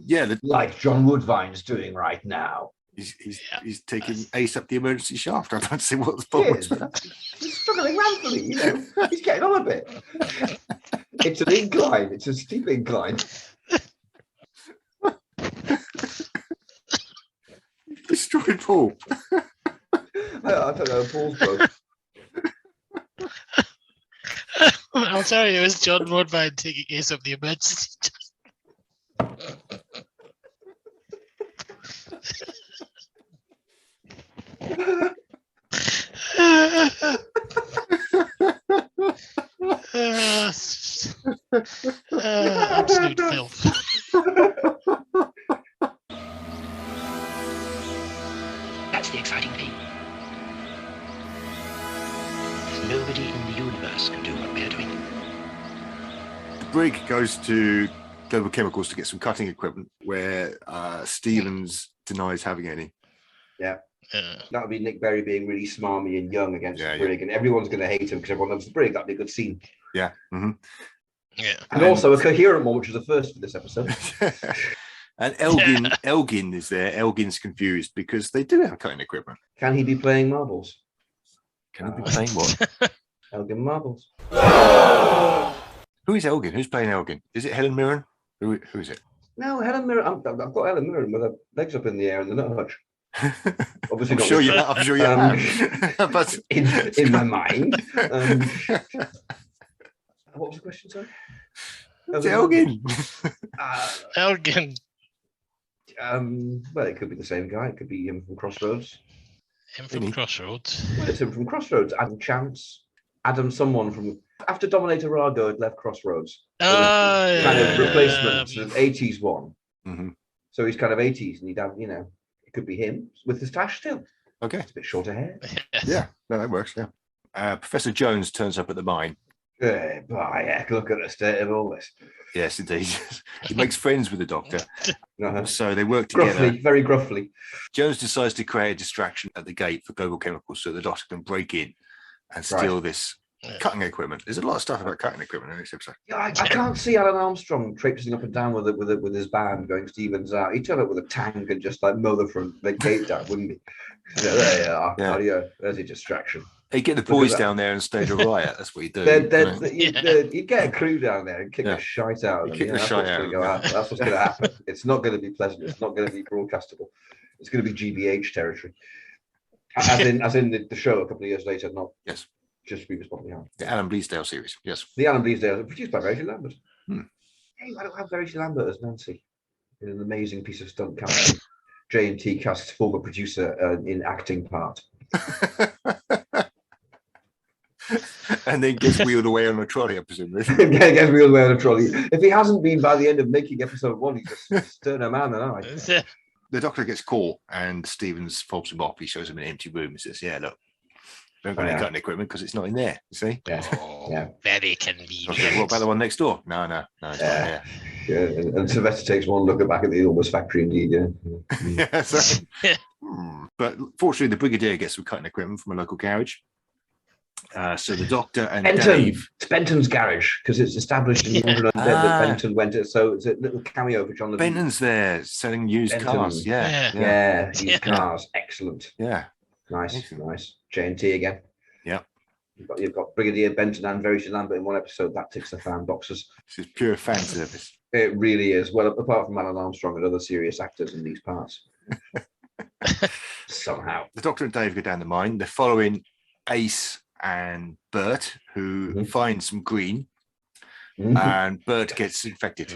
yeah, like John Woodvine's doing right now. he's taking Ace up the emergency shaft. I don't see what the problem is. He's struggling manfully. He's getting on a bit. It's an incline. It's a steep incline. Destroyed Paul. I don't know. Paul's broke. I'll tell you, it was John Woodvine taking Ace up the emergency. Absolute filth. That's the exciting thing. Nobody in the universe can do what we're doing. The brig goes to Global Chemicals to get some cutting equipment where Stevens denies having any. Yeah. That would be Nick Berry being really smarmy and young against the brig, and everyone's going to hate him because everyone loves the brig. That'd be a good scene. Yeah. Mm-hmm. Yeah. And also a coherent one, which was the first for this episode. And Elgin is there. Elgin's confused because they do have cutting equipment. Can he be playing marbles? Can he be playing what? Elgin marbles. Who is Elgin? Who's playing Elgin? Is it Helen Mirren? Who is it? No, Helen Mirren. I've got Helen Mirren with her legs up in the air and the nut hutch. Obviously, I'm not sure with- you have. I'm sure you have. But in my mind. What was the question, sorry? it's Elgin. Elgin. Well, it could be the same guy. It could be him from Crossroads. Him from Crossroads. Well, it's him from Crossroads. Adam Chance. Adam someone from... After Dominator Rago had left Crossroads. Oh, Kind of yeah. replacement, sort of 80s one. Mm-hmm. So he's kind of 80s and he'd have, it could be him with his tash still. Okay. It's a bit shorter hair. Yeah. No, that works. Yeah. Professor Jones turns up at the mine. By heck, look at the state of all this. Yes, indeed. He makes friends with the doctor. Uh-huh. So they work together. Gruffly, very gruffly. Jones decides to create a distraction at the gate for Global Chemicals so the doctor can break in and steal this cutting equipment. There's a lot of stuff about cutting equipment in this episode. Yeah, I can't see Alun Armstrong traipsing up and down with his band going Stevens out. He'd turn up with a tank and just like mow the gate down, wouldn't he? There you are. Yeah. There's a distraction. Hey, get the boys down there and stage a riot. That's what you do. You'd get a crew down there and kick the shite out of them. That's what's going to happen. It's not going to be pleasant. It's not going to be broadcastable. It's going to be GBH territory. As in the show a couple of years later, not just Beavis Bob Behind. The Alan Bleasdale series, yes. The Alan Bleasdale, produced by Verity Lambert. Hey, why don't we have Verity Lambert as Nancy in an amazing piece of stunt casting? J&T casts former producer in acting part. And then gets wheeled away on a trolley, I presume. Gets wheeled away on a trolley. If he hasn't been by the end of making episode 1, he's just a sterner man than I. The doctor gets caught and Stevens fobs him off. He shows him an empty room and says, yeah, look, don't got any cutting equipment because it's not in there, you see? Yeah. Very convenient. Okay, what about the one next door? No, it's not there. Yeah, and Sylvester takes one look back at the Almost factory indeed, yeah. Yeah, so, But fortunately, the Brigadier gets some cutting equipment from a local garage. So the Doctor and Benton. Dave. It's Benton's garage because it's established in the 100 that Benton went to. So it's a little cameo for John. Benton's there selling used cars. Yeah, used cars. Excellent. Yeah. Nice. J&T again. Yeah. You've got Brigadier Benton and Verity Lambert in one episode. That ticks the fan boxes. This is pure fan service. It really is. Well, apart from Alun Armstrong and other serious actors in these parts. Somehow. The Doctor and Dave go down the mine. They're following Ace and Bert, who find some green, and Bert gets infected.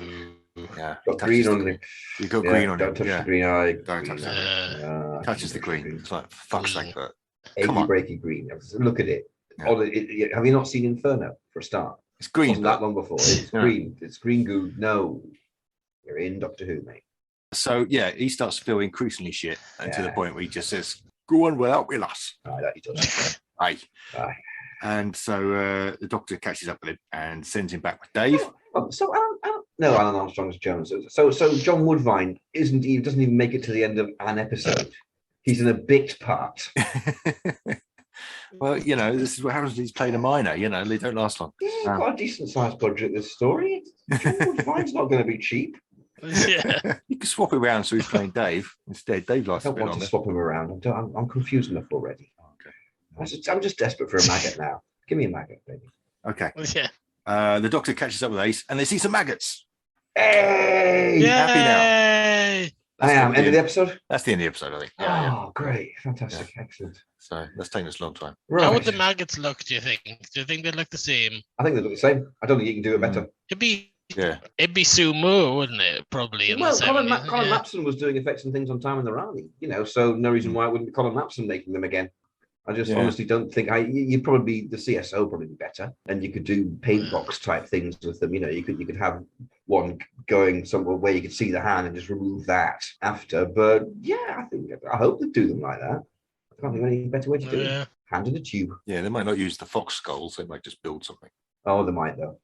Yeah, got green on it. You got green on don't it. Touch the green eye. Don't touch it. Touches the green. It's like, fuck's sake, Bert. Achy breaky green. Look at it. Yeah. Have you not seen Inferno for a start? It's green. It wasn't that long before. It's green. It's green goo. No, you're in Doctor Who, mate. So yeah, he starts to feel increasingly shit, and to the point where he just says, "Go on without with us." That he does. Aye. And so the Doctor catches up with him and sends him back with Dave. So Alun Armstrong's Jones. So John Woodvine doesn't even make it to the end of an episode. He's in a bit part. Well, this is what happens when he's playing a minor. They don't last long. Yeah, he's got a decent sized budget. This story. John Woodvine's not going to be cheap. Yeah, you can swap it around so he's playing Dave instead. Dave lasts I a don't bit want longer. to swap him around. I'm confused enough already. Okay. I'm just desperate for a maggot now. Give me a maggot, baby. Okay. Yeah. The Doctor catches up with Ace, and they see some maggots. Hey! Yay! Happy now. I am. End of the episode? That's the end of the episode, I think. Oh, great. Fantastic. Yeah. Excellent. So that's taken us a long time. Right. How would the maggots look, do you think? Do you think they look the same? I think they look the same. I don't think you can do it better. It'd be sumo, wouldn't it? Probably. Colin Lapson was doing effects and things on Time in the Rally, so no reason why it wouldn't be Colin Lapson making them again. I just honestly don't think you'd probably the CSO probably be better, and you could do paint box type things with them. You could have one going somewhere where you could see the hand and just remove that after. But I hope they do them like that. I can't think of any better way to do it. Hand in a tube. Yeah, they might not use the fox skulls. They might just build something. Oh, they might though.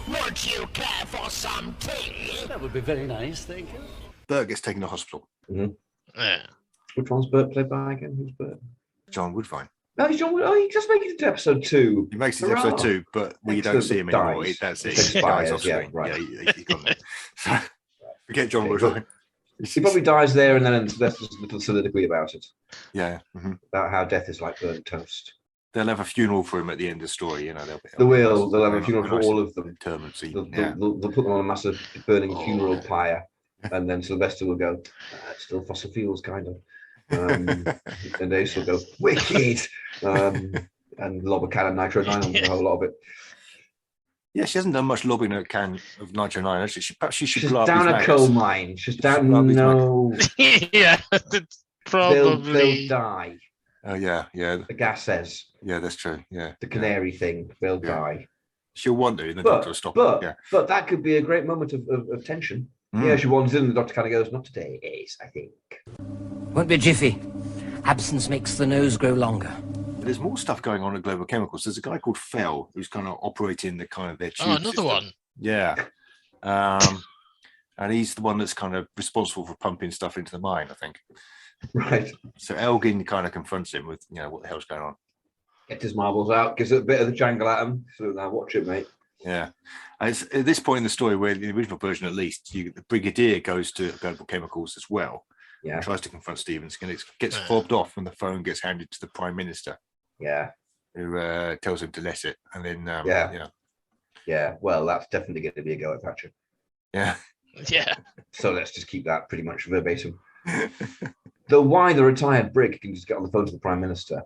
Would you care for some tea? That would be very nice, thank you. Bert gets taken to hospital. Mm-hmm. Yeah. Which one's Bert played by again? Who's Bert? John Woodvine. No, he's John Woodvine. Oh, he just makes it to episode 2. He makes it to episode 2, but we don't see him anymore. That's it. He dies off screen. Right. Yeah, he's gone there. So, forget John Woodvine. He probably dies there, and then there's just a little soliloquy about it. Yeah. Mm-hmm. About how death is like burnt toast. They'll have a funeral for him at the end of the story. They'll have a funeral for all of them. They'll put them on a massive burning funeral pyre, and then Sylvester will go, it's still fossil fuels, kind of. And Ace will go, wicked! And lob a can of Nitro 9 on the whole lot of it. Yeah, she hasn't done much lobbing a can of Nitro 9, has she? Perhaps she should She's blow up down a coal mine. She's down, yeah, probably. They'll die. Oh, yeah. The gas says. Yeah, that's true. Yeah. The canary thing, they'll die. She'll want to, and the Doctor will stop But that could be a great moment of tension. Yeah, she wanders in, and the Doctor kind of goes, not today, Ace, I think. Won't be a jiffy. Absence makes the nose grow longer. There's more stuff going on at Global Chemicals. There's a guy called Fell who's kind of operating the kind of their tube another system. one. Yeah. And he's the one that's kind of responsible for pumping stuff into the mine, I think. Right. So Elgin kind of confronts him with, what the hell's going on. Gets his marbles out, gives it a bit of the jangle at him. So now watch it, mate. Yeah. And it's at this point in the story, where the original version at least, the Brigadier goes to Global Chemicals as well. Yeah. Tries to confront Stevens, and it gets fobbed off when the phone gets handed to the Prime Minister. Yeah. Who tells him to let it. And then, Yeah, well, that's definitely going to be a go at Thatcher. Yeah. Yeah. So let's just keep that pretty much verbatim. Though why the retired brig can just get on the phone to the Prime Minister.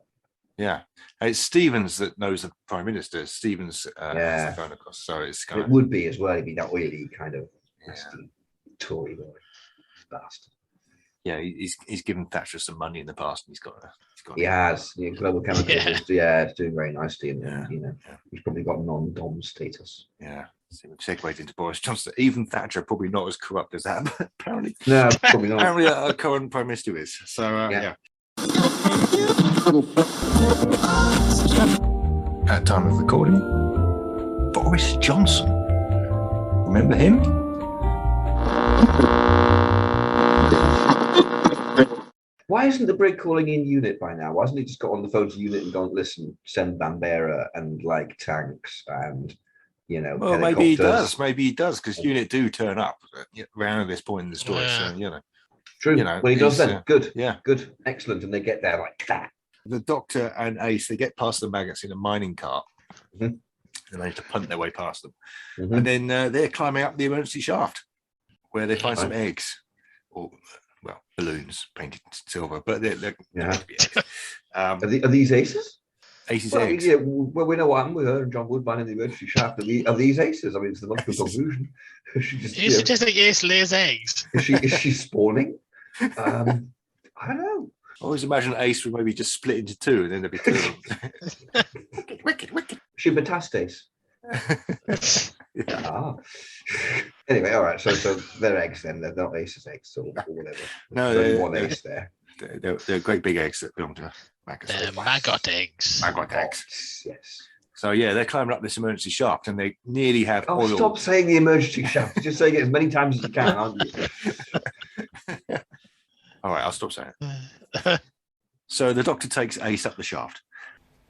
Yeah. And it's Stevens that knows the Prime Minister. Stevens has the phone across. So it's kind it would be as well. He'd be that oily kind of nasty Tory boy. Bastard. Yeah, he's given Thatcher some money in the past, and he has. Global Chemicals is doing very nicely, and he's probably got non-dom status. Yeah, so we've segued into Boris Johnson. Even Thatcher probably not as corrupt as that, but apparently, no, probably not. Apparently, our current Prime Minister is. So yeah. At time of recording, Boris Johnson. Remember him? Why isn't the brig calling in unit by now? Why hasn't he just got on the phone to unit and gone, listen, send Bambera and like tanks and, you know, well, maybe he does. Maybe he does, because unit do turn up around this point in the story. So, you know. True. You know, well, he does then. Good. Yeah. Good. Excellent. And they get there like that. The Doctor and Ace, they get past the Maggots in a mining cart. Mm-hmm. And they have to punt their way past them. Mm-hmm. And then they're climbing up the emergency shaft, where they find some eggs. Or, well, balloons painted silver, but they're meant to be eggs. Are these aces? Ace's well, eggs. Yeah, well, we know what happened with her and John Woodvine in the emergency shaft. Are these aces? I mean, it's the logical conclusion. You suggesting Ace lays eggs? Is she spawning? I don't know. I always imagine Ace would maybe just split into two, and then there'd be two of them. wicked. She metastasis. Yeah. Anyway, all right. So they're eggs then. They're not Ace's eggs or whatever. No, there's one ace there. They're great big eggs that belong to Maggots. They're Maggot eggs. Maggot eggs. Yes. So yeah, they're climbing up this emergency shaft, and they nearly have oil. Stop saying the emergency shaft. You're just saying it as many times as you can, aren't you? All right, I'll stop saying it. So the Doctor takes Ace up the shaft.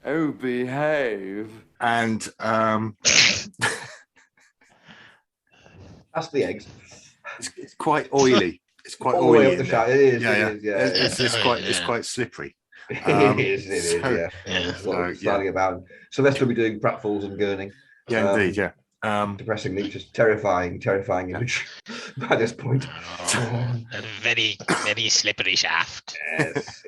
Oh, behave. And that's the eggs. It's quite oily. It's quite all oily. The way up the shaft. It is. It's quite slippery. It is. Starting about. Sylvester will be doing pratfalls and gurning. Yeah, indeed. Yeah. Depressingly, just terrifying image by this point. A very, very slippery shaft. Yes.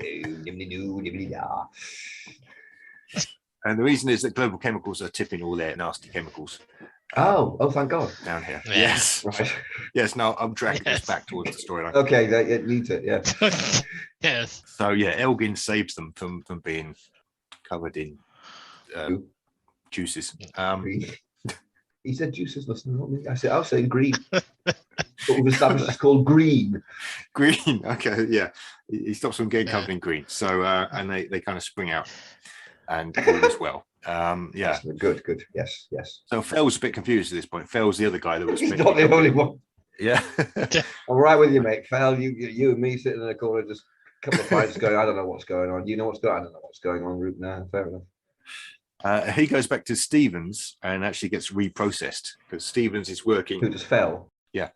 And the reason is that Global Chemicals are tipping all their nasty chemicals. Oh, thank God. Down here. Yeah. Yes. Right. Yes, now I'm dragging this back towards the storyline. Okay, it needs it, yeah. Yes. So yeah, Elgin saves them from being covered in juices. He said juices, listen, not me. I was saying green. But we've established it's called green. Green, okay, yeah. He stops them getting covered in green. So and they kind of spring out and all as well. Yeah. Good. Yes. So Fell's a bit confused at this point. Fell's the other guy that was He's not the only one. Yeah. I'm right with you, mate. Fell, you and me sitting in a corner, just a couple of fights going, I don't know what's going on. You know what's going on? I don't know what's going on, Root. Now, fair enough. He goes back to Stevens and actually gets reprocessed because Stevens is working. Who just fell? Yeah.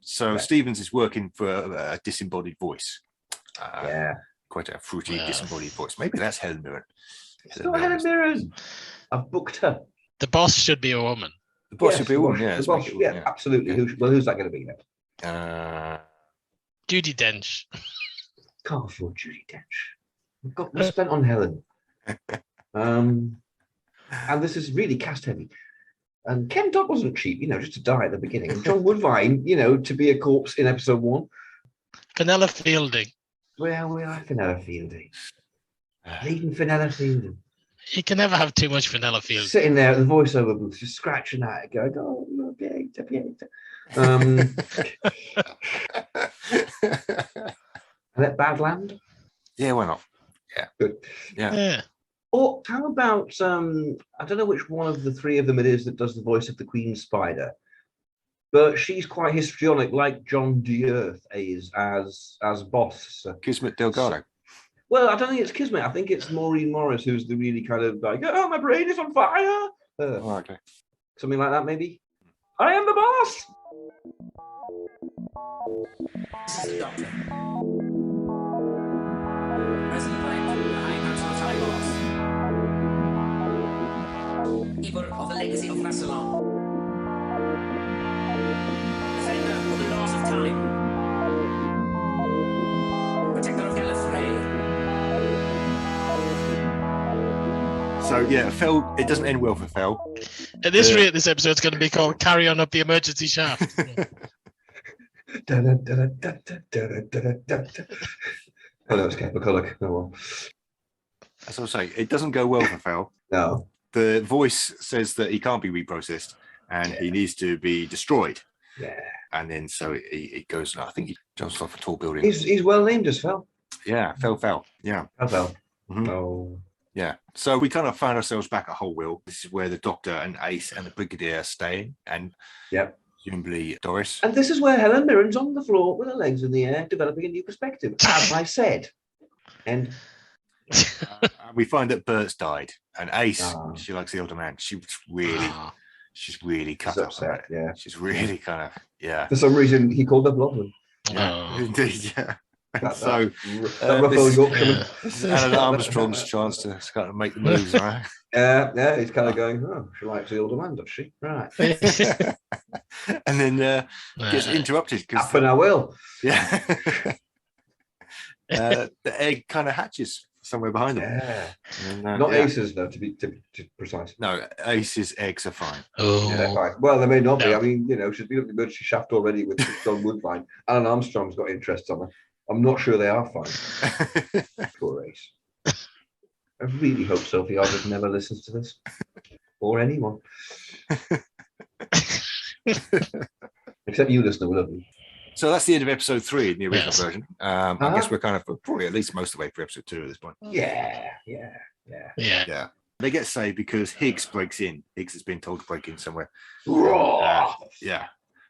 So right. Stevens is working for a disembodied voice. Quite a fruity disembodied voice. Maybe that's Helen Mirren. It's not Helen Mirren. I've booked her. The boss should be a woman. The boss should be a woman. The boss, absolutely. Yeah. Who's that going to be then? Judi Dench. Can't afford Judi Dench. We've spent on Helen. And this is really cast heavy. And Ken Dodd wasn't cheap, just to die at the beginning. And John Woodvine, to be a corpse in episode 1. Fenella Fielding. Well, we like Fenella Fielding. Leading Fenella Fielding. You can never have too much Fenella Fielding. Sitting there at the voiceover booth, just scratching at it, going, oh, Pieta. Let Badland? Yeah, why not? Yeah. Good. Yeah. Or how about, I don't know which one of the three of them it is that does the voice of the Queen Spider, but she's quite histrionic, like John D'Earth is as boss. Kismet Delgado. Well, I don't think it's Kismet. I think it's Maureen Morris, who's the really kind of like, oh, my brain is on fire. Okay. Something like that, maybe. I am the boss. This is the Doctor. Present life, the High Council of Time Lost. Keeper of the legacy of Rassilon. Defender of the laws of time. Protector of Gallifrey. So yeah, Fel. It doesn't end well for Fel. At this rate, this episode's going to be called "Carry On Up the Emergency Shaft." Oh no, it's Capricorn. Oh well. As I was saying, it doesn't go well for Fel. No. The voice says that he can't be reprocessed and he needs to be destroyed. Yeah. And then so he goes. I think he jumps off a tall building. He's well named as Fel. Yeah, Fel. Yeah. Fel. Mm-hmm. Oh. Yeah. So we kind of found ourselves back at Whole Wheel. This is where the Doctor and Ace and the Brigadier are staying. And presumably Doris. And this is where Helen Mirren's on the floor with her legs in the air, developing a new perspective, as I said. And we find that Bert's died, and Ace, she likes the older man. She's really cut up upset, on that. yeah. She's really kind of, yeah. For some reason, he called her Blodman. Yeah, indeed, yeah. So this Alun Armstrong's chance to kind of make the moves, right? Yeah, he's kind of going, oh, she likes the older man, does she? Right. And then gets interrupted. Happen I will. Yeah. The egg kind of hatches somewhere behind them. Yeah. And, not Ace's, though, to be precise. No, Ace's eggs are fine. Oh. Yeah, they're fine. Well, they may not be. I mean, she's been up the emergency shaft already with John Woodvine. Alun Armstrong's got interest on her. I'm not sure they are fine. Poor Ace. I really hope Sophie Aldred never listens to this. Or anyone. Except you, listener, will you? So that's the end of episode 3 in the original version. I guess we're kind of probably at least most of the way through episode 2 at this point. Yeah. They get saved because Higgs breaks in. Higgs has been told to break in somewhere. Yeah.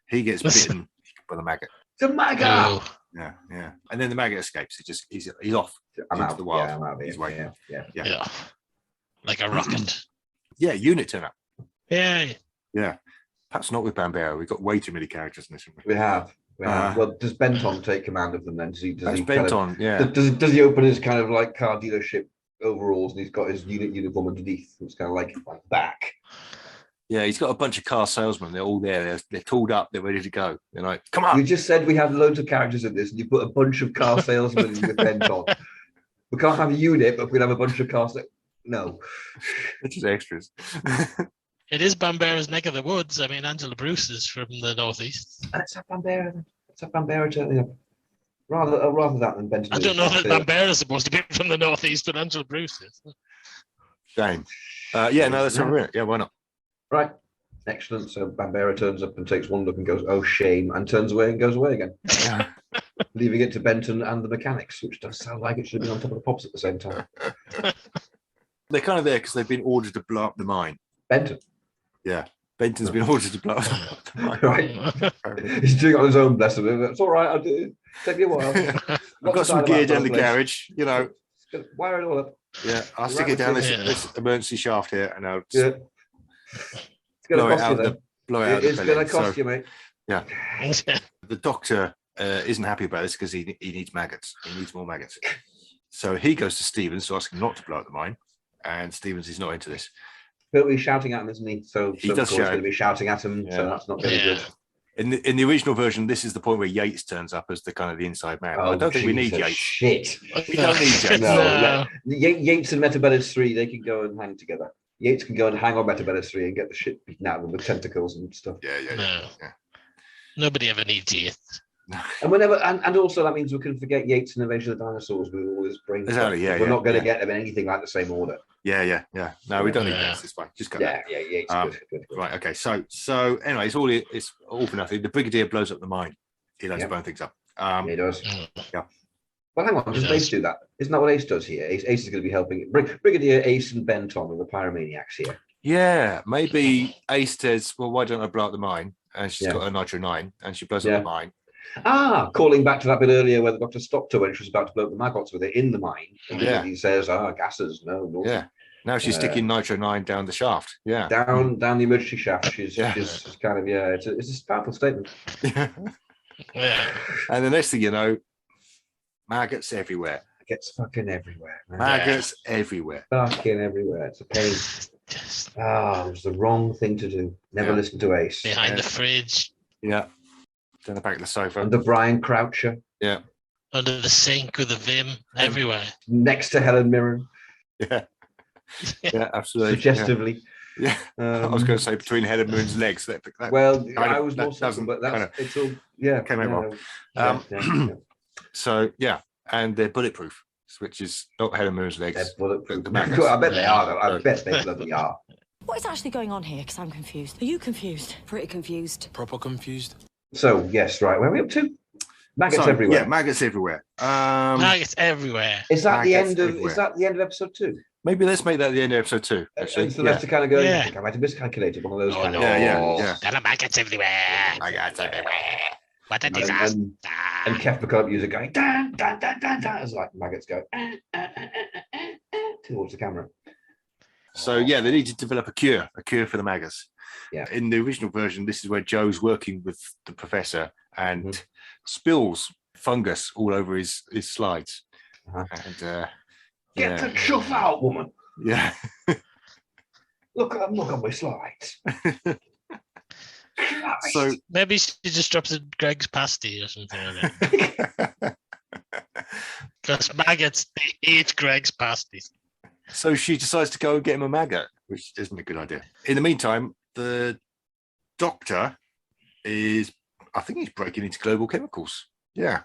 He gets bitten by the maggot. The maggot! Oh. Yeah. And then the maggot escapes. He's off into the wild. Yeah, I'm out of here. He's waiting. Yeah. Like a rocket. Yeah, unit turn up. Yeah. Perhaps not with Bambera. We've got way too many characters in this one. We have. Well, does Benton take command of them then? Does he Benton, Does he open his kind of like car dealership overalls and he's got his unit uniform underneath? It's kind of like back. Yeah, he's got a bunch of car salesmen. They're all there. They're tooled up. They're ready to go. They're like, come on. You just said we have loads of characters in this and you put a bunch of car salesmen with Benton. We can't have a unit, but we can have a bunch of car salesmen. No. It's just extras. It is Bambera's neck of the woods. I mean, Angela Bruce is from the northeast. Let's have Bambera then. Let's have Bambera turning up. Rather that than Benton. I don't know that Bambera is supposed to be from the northeast, but Angela Bruce is. Shame. That's brilliant. Yeah, why not? Right. Excellent. So Bambera turns up and takes one look and goes, oh, shame, and turns away and goes away again. Leaving it to Benton and the mechanics, which does sound like it should have been on top of the pops at the same time. They're kind of there because they've been ordered to blow up the mine. Benton? Yeah. Benton's been ordered to blow up the mine. Right. He's doing it on his own, bless him. It's all right, I'll do it. Take me a while. I've got some gear down the garage, Wire it all up. Yeah, I'll stick it down this emergency shaft here and I'll it's going to cost you, blow it out. It's going to cost you, mate. Yeah. The doctor isn't happy about this because he needs maggots. He needs more maggots. So he goes to Stevens to ask him not to blow up the mine, and Stevens is not into this. He'll be shouting at him, isn't he? So he does shout. He's going to be shouting at him, so that's not very good. In the original version, this is the point where Yates turns up as the kind of the inside man. I don't think we need Yates. Shit. We don't need Yates. No. Yates and Metebelis 3, they can go and hang together. Yates can go and hang on Metebelis 3 and get the shit beaten out of them with tentacles and stuff. Yeah. Nobody ever needs Yates. And and also that means we can forget Yates and Invasion of the Dinosaurs with all his brain. Exactly, We're not going to get them in anything like the same order. Yeah. No, we don't need Yates. It's fine. Just go. Yates. Good. Right. Okay. So anyway, it's all for nothing. The Brigadier blows up the mine. He likes to burn things up. He does. Yeah. Well, hang on. Does Ace do that? Isn't that what Ace does here? Ace is going to be helping. Brigadier, Ace, and Benton are the pyromaniacs here. Yeah. Maybe Ace says, "Well, why don't I blow up the mine?" And she's got her Nitro 9, and she blows up the mine. Calling back to that bit earlier where the doctor stopped her when she was about to blow up the maggots with it in the mine. And he says, gases, no. Yeah. Now she's sticking Nitro 9 down the shaft. Yeah. Down the emergency shaft. She's kind of, it's a powerful statement. Yeah. And the next thing you know, maggots everywhere. Maggots fucking everywhere. Man. Maggots everywhere. Fucking everywhere. It's a pain. It was the wrong thing to do. Never listen to Ace. Behind the fridge. Yeah. Down the back of the sofa. Under Brian Croucher. Yeah. Under the sink with the Vim. Everywhere. Next to Helen Mirren. Yeah. Yeah, absolutely. Suggestively. Yeah. I was going to say between Helen Mirren's legs. I was more simple, but it's all, came out wrong. So, and they're bulletproof, which is not Helen Mirren's legs. They're bulletproof. I bet they are, though. I bet they bloody are. What is actually going on here? Because I'm confused. Are you confused? Pretty confused. Proper confused. So, yes, right. Where are we up to? Maggots everywhere. Yeah, maggots everywhere. Maggots everywhere. Is that the end of episode 2? Maybe let's make that the end of episode 2. Actually, And Sylvester kind of going, Yeah. I think I might have miscalculated one of those. Oh, kind no. of Yeah. There are maggots everywhere. Maggots everywhere. What a disaster. And Kev McCoy music going, dan, dan, dan, dan, dan, as like maggots go towards the camera. So yeah, they need to develop a cure for the maggots. Yeah. In the original version, this is where Joe's working with the professor and spills fungus all over his slides. And Get the chuff out, woman. Yeah. Look at my slides. So maybe she just drops a Greg's pasty or something like that. Because maggots, they eat Greg's pasties. So she decides to go and get him a maggot, which isn't a good idea. In the meantime, the doctor is, I think he's breaking into Global Chemicals. Yeah.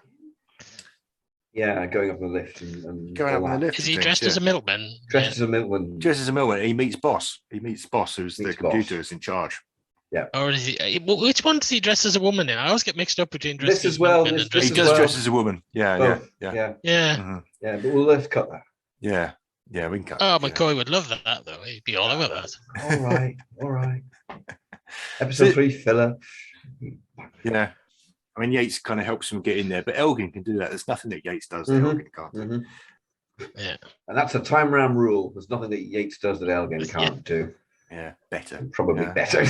Yeah, going up the lift and going up on the lift. Is he dressed as a milkman? Dressed as a milkman. Dressed as a milkman. He meets Boss. Who's the computer is in charge. Yeah. Or is he? Which one does he dress as a woman in? I always get mixed up between dressed This as well. milkman and He dressed He as does dress as a woman. Yeah. Yeah. Yeah, but we'll let's cut that. Yeah. Yeah, we can cut. Oh, McCoy would love that though. He'd be all over that. All right. Episode 3 filler. Yeah. I mean, Yates kind of helps him get in there, but Elgin can do that. There's nothing that Yates does that Elgin can't do. Yeah. And that's a time round rule. There's nothing that Yates does that Elgin can't do. Yeah, better. Probably better.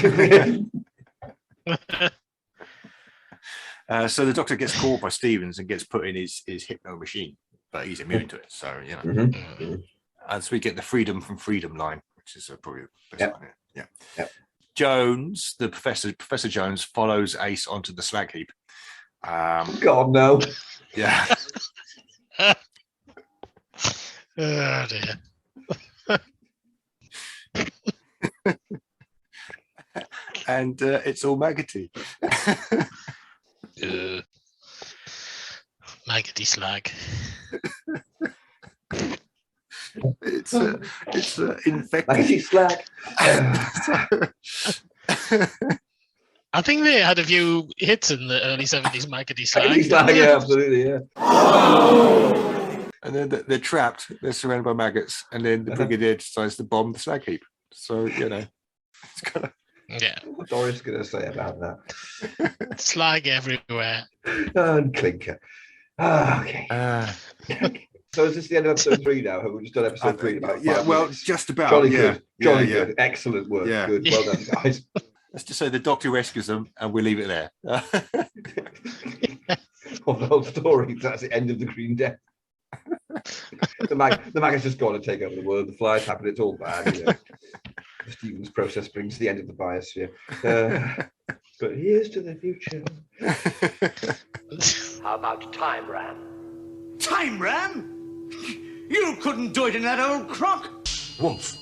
So the doctor gets caught by Stevens and gets put in his hypno machine, but he's immune to it. So, you know. And so we get the freedom from freedom line, which is probably the best line. Yeah. Jones, Professor Jones, follows Ace onto the slag heap. God, no. Yeah. Oh dear. And it's all maggoty. Maggoty slag. It's infected. Maggoty slag. I think they had a few hits in the early 70s, Maggoty slag. Maggoty slag, yeah, absolutely, yeah. And then they're trapped. They're surrounded by maggots, and then the brigadier decides to bomb the slag heap. So, you know, it's kind of... Yeah. What's Doris going to say about that? Slag everywhere. And clinker. Okay. So is this the end of episode 3 now? Have we just done episode 3 in about 5 minutes? Just about. Jolly good. Good. Excellent work. Yeah. Good. Well done, guys. Let's just say the doctor rescues them, and we leave it there. Of the whole story. That's the end of the Green Death. The maggots just gone and take over the world. The flies happen. It's all bad. You know. The Stevens process brings the end of the biosphere. But here's to the future. How about time ram? Time ram? You couldn't do it in that old crock. Woof.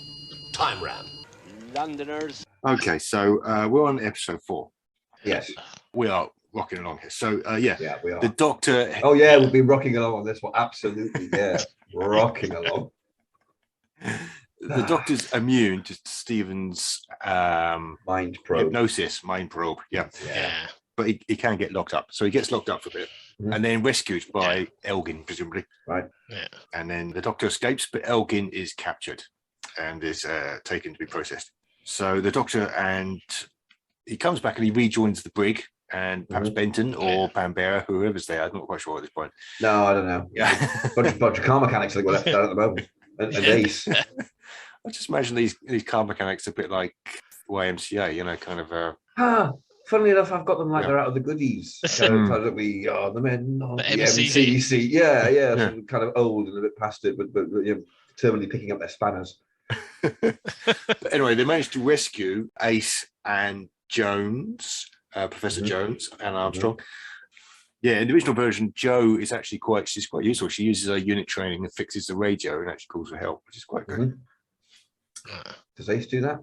Time ram. Londoners. Okay, so we're on episode 4. Yes. We are rocking along here. So, yeah, we are. The doctor... Oh, yeah, we've been rocking along on this one. Absolutely, yeah. Rocking along. The doctor's immune to Stephen's mind probe. Mind probe, yeah. But he can get locked up. So he gets locked up for a bit and then rescued by Elgin, presumably. Right. Yeah. And then the doctor escapes, but Elgin is captured and is taken to be processed. So the doctor he comes back and he rejoins the brig, and perhaps Benton or Bambera, whoever's there. I'm not quite sure at this point. No, I don't know. Yeah. bunch of car mechanics that were left out at the moment. And Ace. I just imagine these car mechanics a bit like YMCA, you know, kind of. Funnily enough, I've got them like they're out of the goodies. Kind of we are the men of the MCC. Yeah. So kind of old and a bit past it, but you know, determinedly picking up their spanners. But anyway, they managed to rescue Ace and Jones, Professor Jones and Armstrong. Yeah, in the original version, Jo is actually she's quite useful. She uses her unit training and fixes the radio and actually calls for help, which is quite good. Does Ace do that?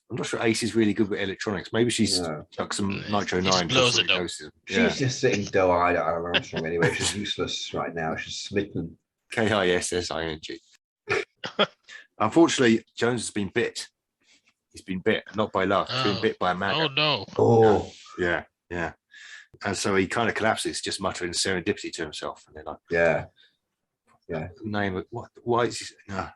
I'm not sure Ace is really good with electronics. Maybe she's chucked some Nitro 9. Blows it up. She's just sitting doe-eyed at Alun Armstrong anyway. She's useless right now. She's smitten. KISSING. Unfortunately, Jones has been bit. He's been bit, not by luck. He's been bit by a maggot. Oh, no. Oh. Yeah. And so he kind of collapses, just muttering serendipity to himself. And they're like, yeah. Name it. What? Why is he? No.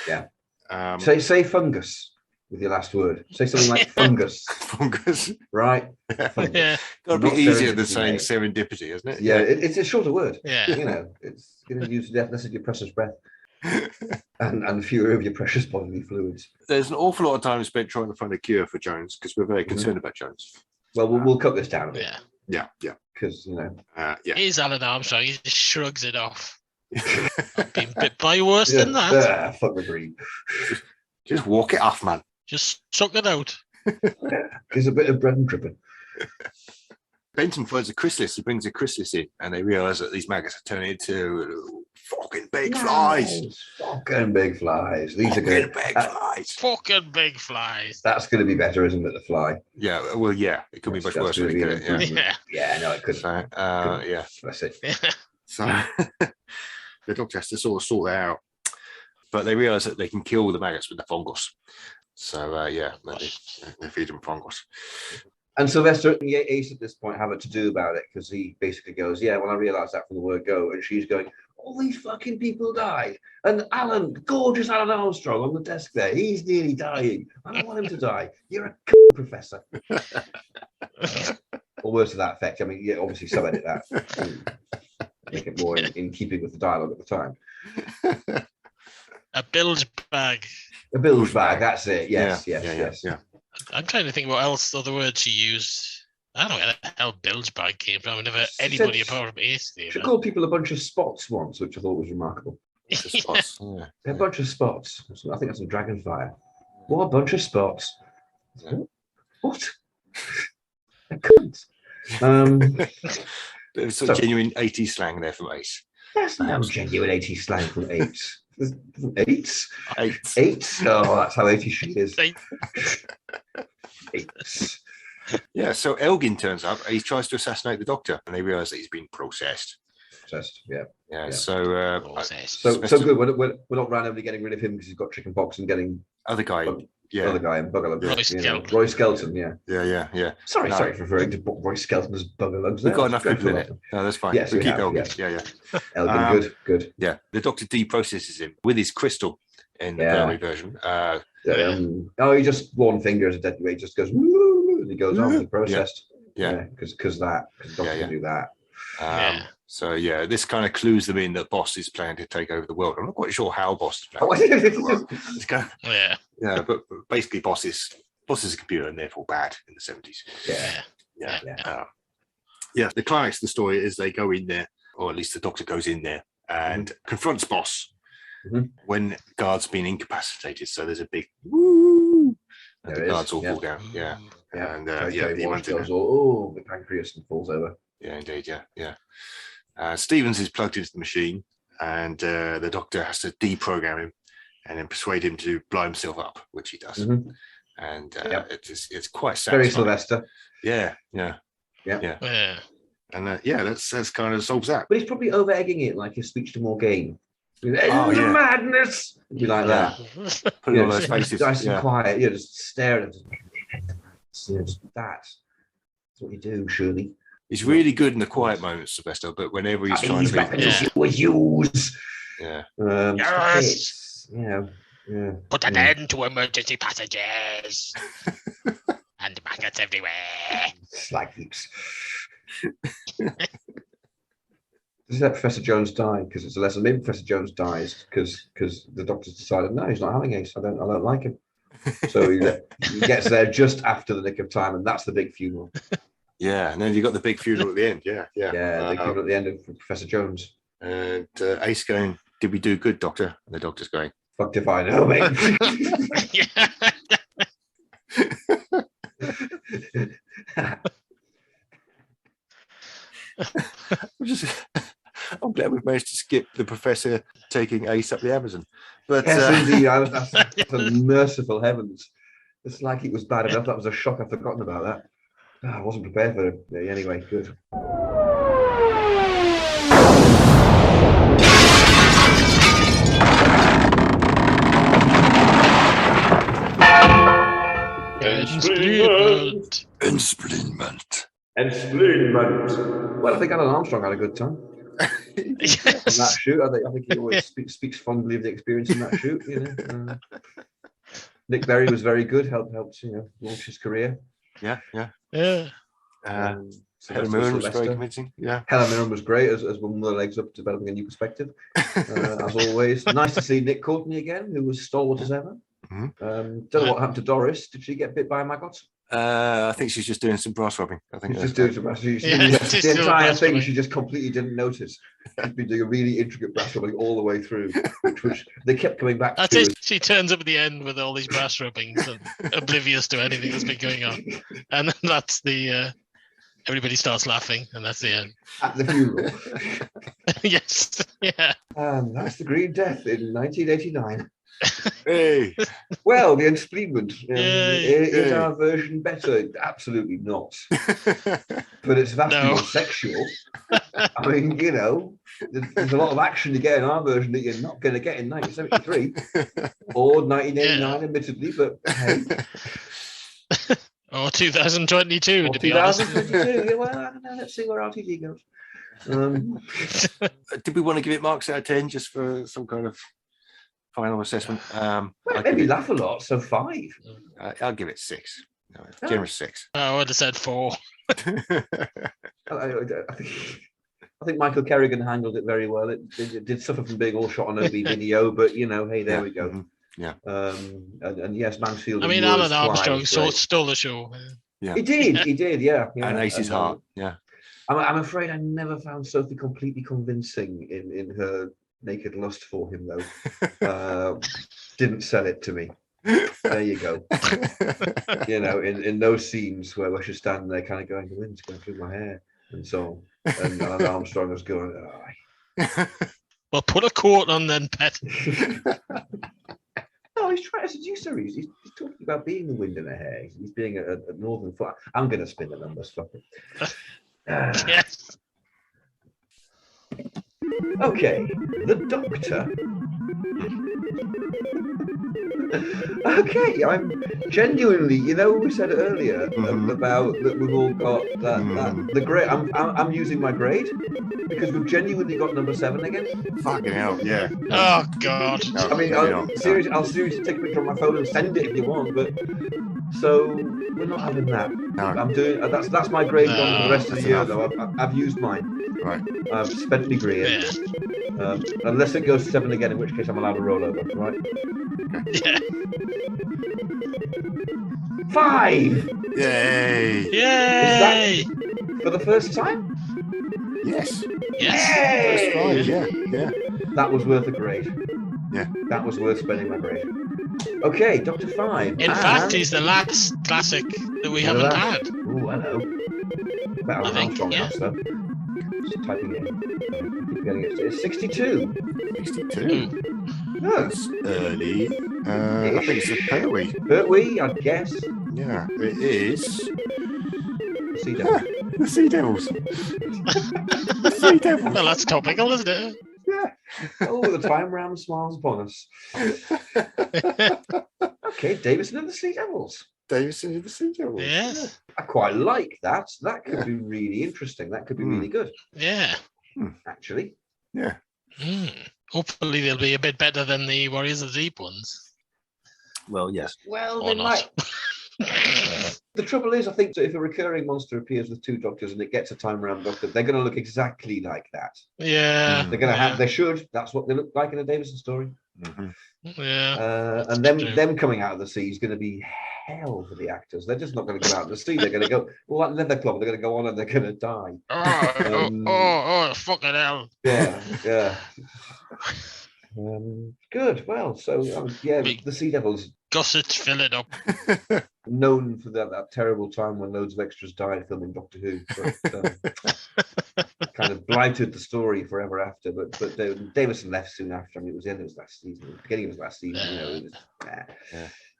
Yeah. Um, Say fungus with your last word. Say something like fungus. Fungus. Right? Got Fungus. to be Not easier than serendipity, saying mate. serendipity, isn't it? Yeah, it's a shorter word. Yeah. You know, it's going to use less of your precious breath and fewer of your precious bodily fluids. There's an awful lot of time spent trying to find a cure for Jones because we're very concerned about Jones. Well, we'll cut this down a bit. Yeah. Yeah. Because, you know. Yeah. Here's Alun Armstrong. He just shrugs it off. I've been bit by worse than that. Fuck the breed. Just walk it off, man. Just suck it out. There's a bit of bread and dripping. Benton finds a chrysalis. He brings a chrysalis in, and they realise that these maggots are turning into fucking big flies. Fucking big flies. These are good. Big flies. Fucking big flies. That's going to be better, isn't it? The fly. Yeah. Well, yeah. It could be much worse. Really, could it? Yeah. Yeah. No, it could. So, yeah. That's it. So the doctor has to sort that out, but they realise that they can kill the maggots with the fungus. So they feed them fungus. And Sylvester and Ace at this point have it to do about it because he basically goes, yeah, well, I realised that from the word go. And she's going, all these fucking people died. And gorgeous Alun Armstrong on the desk there, he's nearly dying. I don't want him to die. You're a professor. Or words to that effect. I mean, yeah, obviously sub-edit that. Make it more in keeping with the dialogue at the time. A bilge bag. A bilge bag, that's it. Yes. I'm trying to think what else other words she used. I don't know where the hell bilge bag came from. Never anybody apart from Ace. She called people a bunch of spots once, which I thought was remarkable. Spots. A bunch of spots. I think that's some Dragonfire. What a bunch of spots. What? A cunt. There's some genuine 80s slang there from Ace. That's no genuine 80s slang from Ace. Eights? Eights. Oh, that's how 80s she is. Eights. Yeah, so Elgin turns up. He tries to assassinate the doctor, and they realise that he's been processed. Yeah. So good. We're not randomly getting rid of him because he's got chicken pox and getting other guy in Buggerlugs. Roy Skelton. Yeah. Sorry for referring to Roy Skelton as Buggerlugs. We've got enough people in it. No, that's fine. Yes, we keep have, Elgin. yes. Yeah. Elgin, good. Yeah, the doctor deprocesses him with his crystal in the Burmese version. He just one finger as a dead weight just goes and he goes on the processed. Because doctor can do that. So this kind of clues them in that Boss is planning to take over the world. I'm not quite sure how Boss is planning. But basically Boss is a computer and therefore bad in the 70s. The climax of the story is they go in there, or at least the doctor goes in there and confronts Boss when guards been incapacitated. So there's a big woo, and the guards all fall down. And the one goes, the pancreas and falls over. Yeah, indeed. Stevens is plugged into the machine, and the doctor has to deprogram him and then persuade him to blow himself up, which he does. And it's quite satisfying. Very Sylvester. Yeah. And that's kind of solves that. But he's probably over egging it, like his speech to Morgaine. Madness! It'd be like that. Put it on those faces. Nice and quiet. Just stare at it. Just that's what you do, surely. He's really good in the quiet moments, Sylvester, but whenever he's trying to use. Yes. Put an Mm. end to emergency passages. And maggots everywhere. Slag heaps. Does that Professor Jones die? Because it's a lesson. Maybe Professor Jones dies because the doctor's decided, no, he's not having Ace. I don't like him. So he gets there just after the nick of time, and that's the big funeral. Yeah, and then you got the big funeral at the end. The big funeral at the end of Professor Jones. And Ace going, did we do good, Doctor? And the Doctor's going, fucked if I know, mate. I'm glad we've managed to skip the Professor taking Ace up the Amazon. But yes, indeed, that's a merciful heavens. It's like it was bad enough. That was a shock. I've forgotten about that. I wasn't prepared for it. Anyway, good. Ensplinment. Well, I think Alun Armstrong had a good time. on that shoot. I think he always speaks fondly of the experience in that shoot. Nick Berry was very good. Helped launch his career. Yeah. Helen Mirren was very convincing. Yeah, Helen Mirren was great as one of the legs up, developing a new perspective. As always, nice to see Nick Courtney again, who was stalwart as ever. Don't know what happened to Doris. Did she get bit by a maggot? I think she's just doing some brass rubbing. I think she's just doing some brass rubbing. The entire thing she just completely didn't notice. She's been doing a really intricate brass rubbing all the way through, which they kept coming back That's to. it. She turns up at the end with all these brass rubbings and oblivious to anything that's been going on. And then that's the... everybody starts laughing, and that's the end. At the funeral. Yes, yeah. And that's the Green Death in 1989. Hey. Well, the enspleenment. Is our version better? Absolutely not. But it's vastly more sexual. I mean, there's a lot of action to get in our version that you're not going to get in 1973 or 1989, admittedly, but hey. Or 2022, to be 2022. Yeah, well, I don't know. Let's see where RTD goes. Did we want to give it marks out of 10 just for some kind of final assessment? Well, maybe laugh a lot, so 5. I'll give it 6. Generous 6. I would have said 4. I think Michael Kerrigan handled it very well. It did suffer from being all shot on OB video, but hey, there we go. Yeah. And yes, Mansfield. I mean, Alun Armstrong stole the show. Yeah. He did. Yeah. And Ace's heart. Yeah. I'm afraid I never found Sophie completely convincing in her naked lust for him, though. Didn't sell it to me. There you go. In those scenes where she's standing there kind of going, the wind's going through my hair and so on. And Alun Armstrong was going, Well, put a coat on then, pet. No, he's trying to seduce her. He's talking about being the wind in her hair. He's being a northern foot. I'm going to spin the numbers. Fuck it. Yes. Okay, the Doctor. Okay, I'm genuinely, we said earlier about that we've all got that the grade. I'm using my grade because we've genuinely got number 7 again. Fucking hell, yeah. Oh God. No, I mean, I'll seriously take a picture on my phone and send it if you want, but so we're not having that. No. I'm doing that's my grade on for the rest of the year though. I've used mine. Right. I've spent my grade. Yeah. Unless it goes to 7 again, in which case I'm allowed to roll over, right? Yeah. Yay! 5! Yay! Is that for the first time? Yes. Yes. First time, yeah. That was worth a grade. Yeah. That was worth spending my grade. Okay, Dr. 5. In fact, he's the last classic that we haven't had. Oh, hello. Better Alun Armstrong now, so. Just typing it in. Keep getting it. It's 62. 62. That's early. I think it's a Pertwee. Pertwee, I guess. Yeah, it is. The Sea Devils. The Sea Devils. The Sea Devils. Well, that's topical, isn't it? Yeah. Oh, the time round smiles upon us. Okay, Davison and the Sea Devils. Davison and the Sea Devils. Yeah. I quite like that. That could be really interesting. That could be really good. Yeah. Actually. Yeah. Hopefully they'll be a bit better than the Warriors of the Deep ones. Well, yes. Well, or they not. might. The trouble is, I think that if a recurring monster appears with 2 doctors and it gets a time round doctor, they're going to look exactly like that. Yeah. They're going to have. They should. That's what they look like in a Davison story. Yeah. And them coming out of the sea is going to be hell for the actors. They're just not going to go out of the sea. They're going to go. Well, that leather club. They're going to go on and they're going to die. Oh, fucking hell. Yeah. Good. Well, so the Sea Devils. Gossett, fill it up. Known for that terrible time when loads of extras died filming Doctor Who, but kind of blighted the story forever after. But Davison left soon after. I mean, it was the end of his last season, beginning of his last season. It was.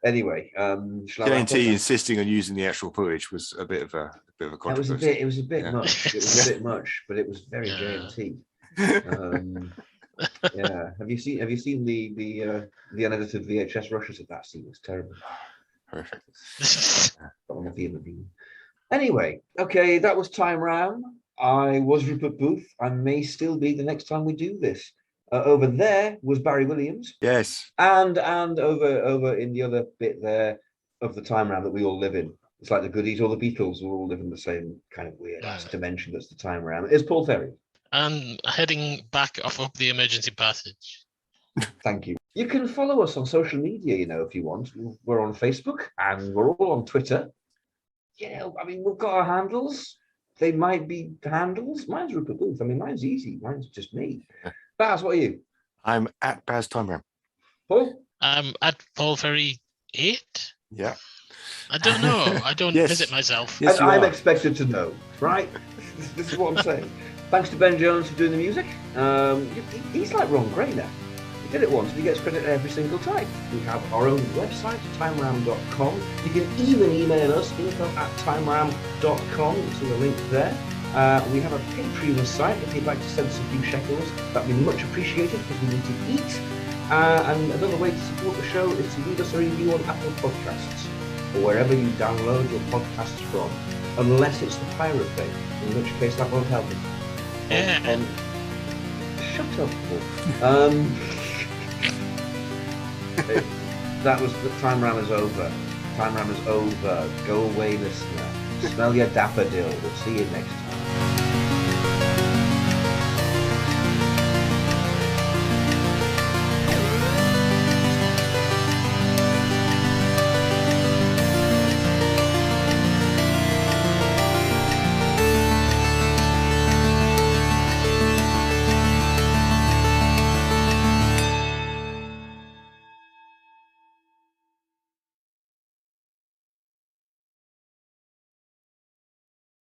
Anyway, TNT insisting on using the actual footage was a bit of a controversy. It was a bit much. It was a bit much, but it was very JNT. Yeah. Have you seen the unedited VHS rushes of that scene? It's terrible. Perfect. Anyway, okay, that was Time Ram. I was Rupert Booth and may still be the next time we do this. Over there was Barry Williams. Yes. And over in the other bit there of the time round that we all live in. It's like the Goodies or the Beatles who all live in the same kind of weird ass dimension that's the time round. It's Paul Ferry. And heading back off up the emergency passage. Thank you. You can follow us on social media, if you want. We're on Facebook and we're all on Twitter. Yeah, I mean, we've got our handles. They might be handles. Mine's Rupert Booth. I mean, mine's easy. Mine's just me. Baz, what are you? I'm at Baz Time Ram. Paul? I'm at Paul Ferry 8. Yeah. I don't know. I don't visit myself. Yes, I'm expected to know, right? This is what I'm saying. Thanks to Ben Jones for doing the music. He's like Ron Gray now. He did it once and he gets credit every single time. We have our own website, timeram.com. You can even email us, info@timeram.com. You'll see the link there. We have a Patreon site if you'd like to send us a few shekels. That'd be much appreciated because we need to eat. And another way to support the show is to leave us a review on Apple Podcasts or wherever you download your podcasts from, unless it's the pirate thing, in which case that won't help us. Shut up, Paul. That was the Time Ram is over. Time Ram is over. Go away, listener. Smell your daffodil. We'll see you next time.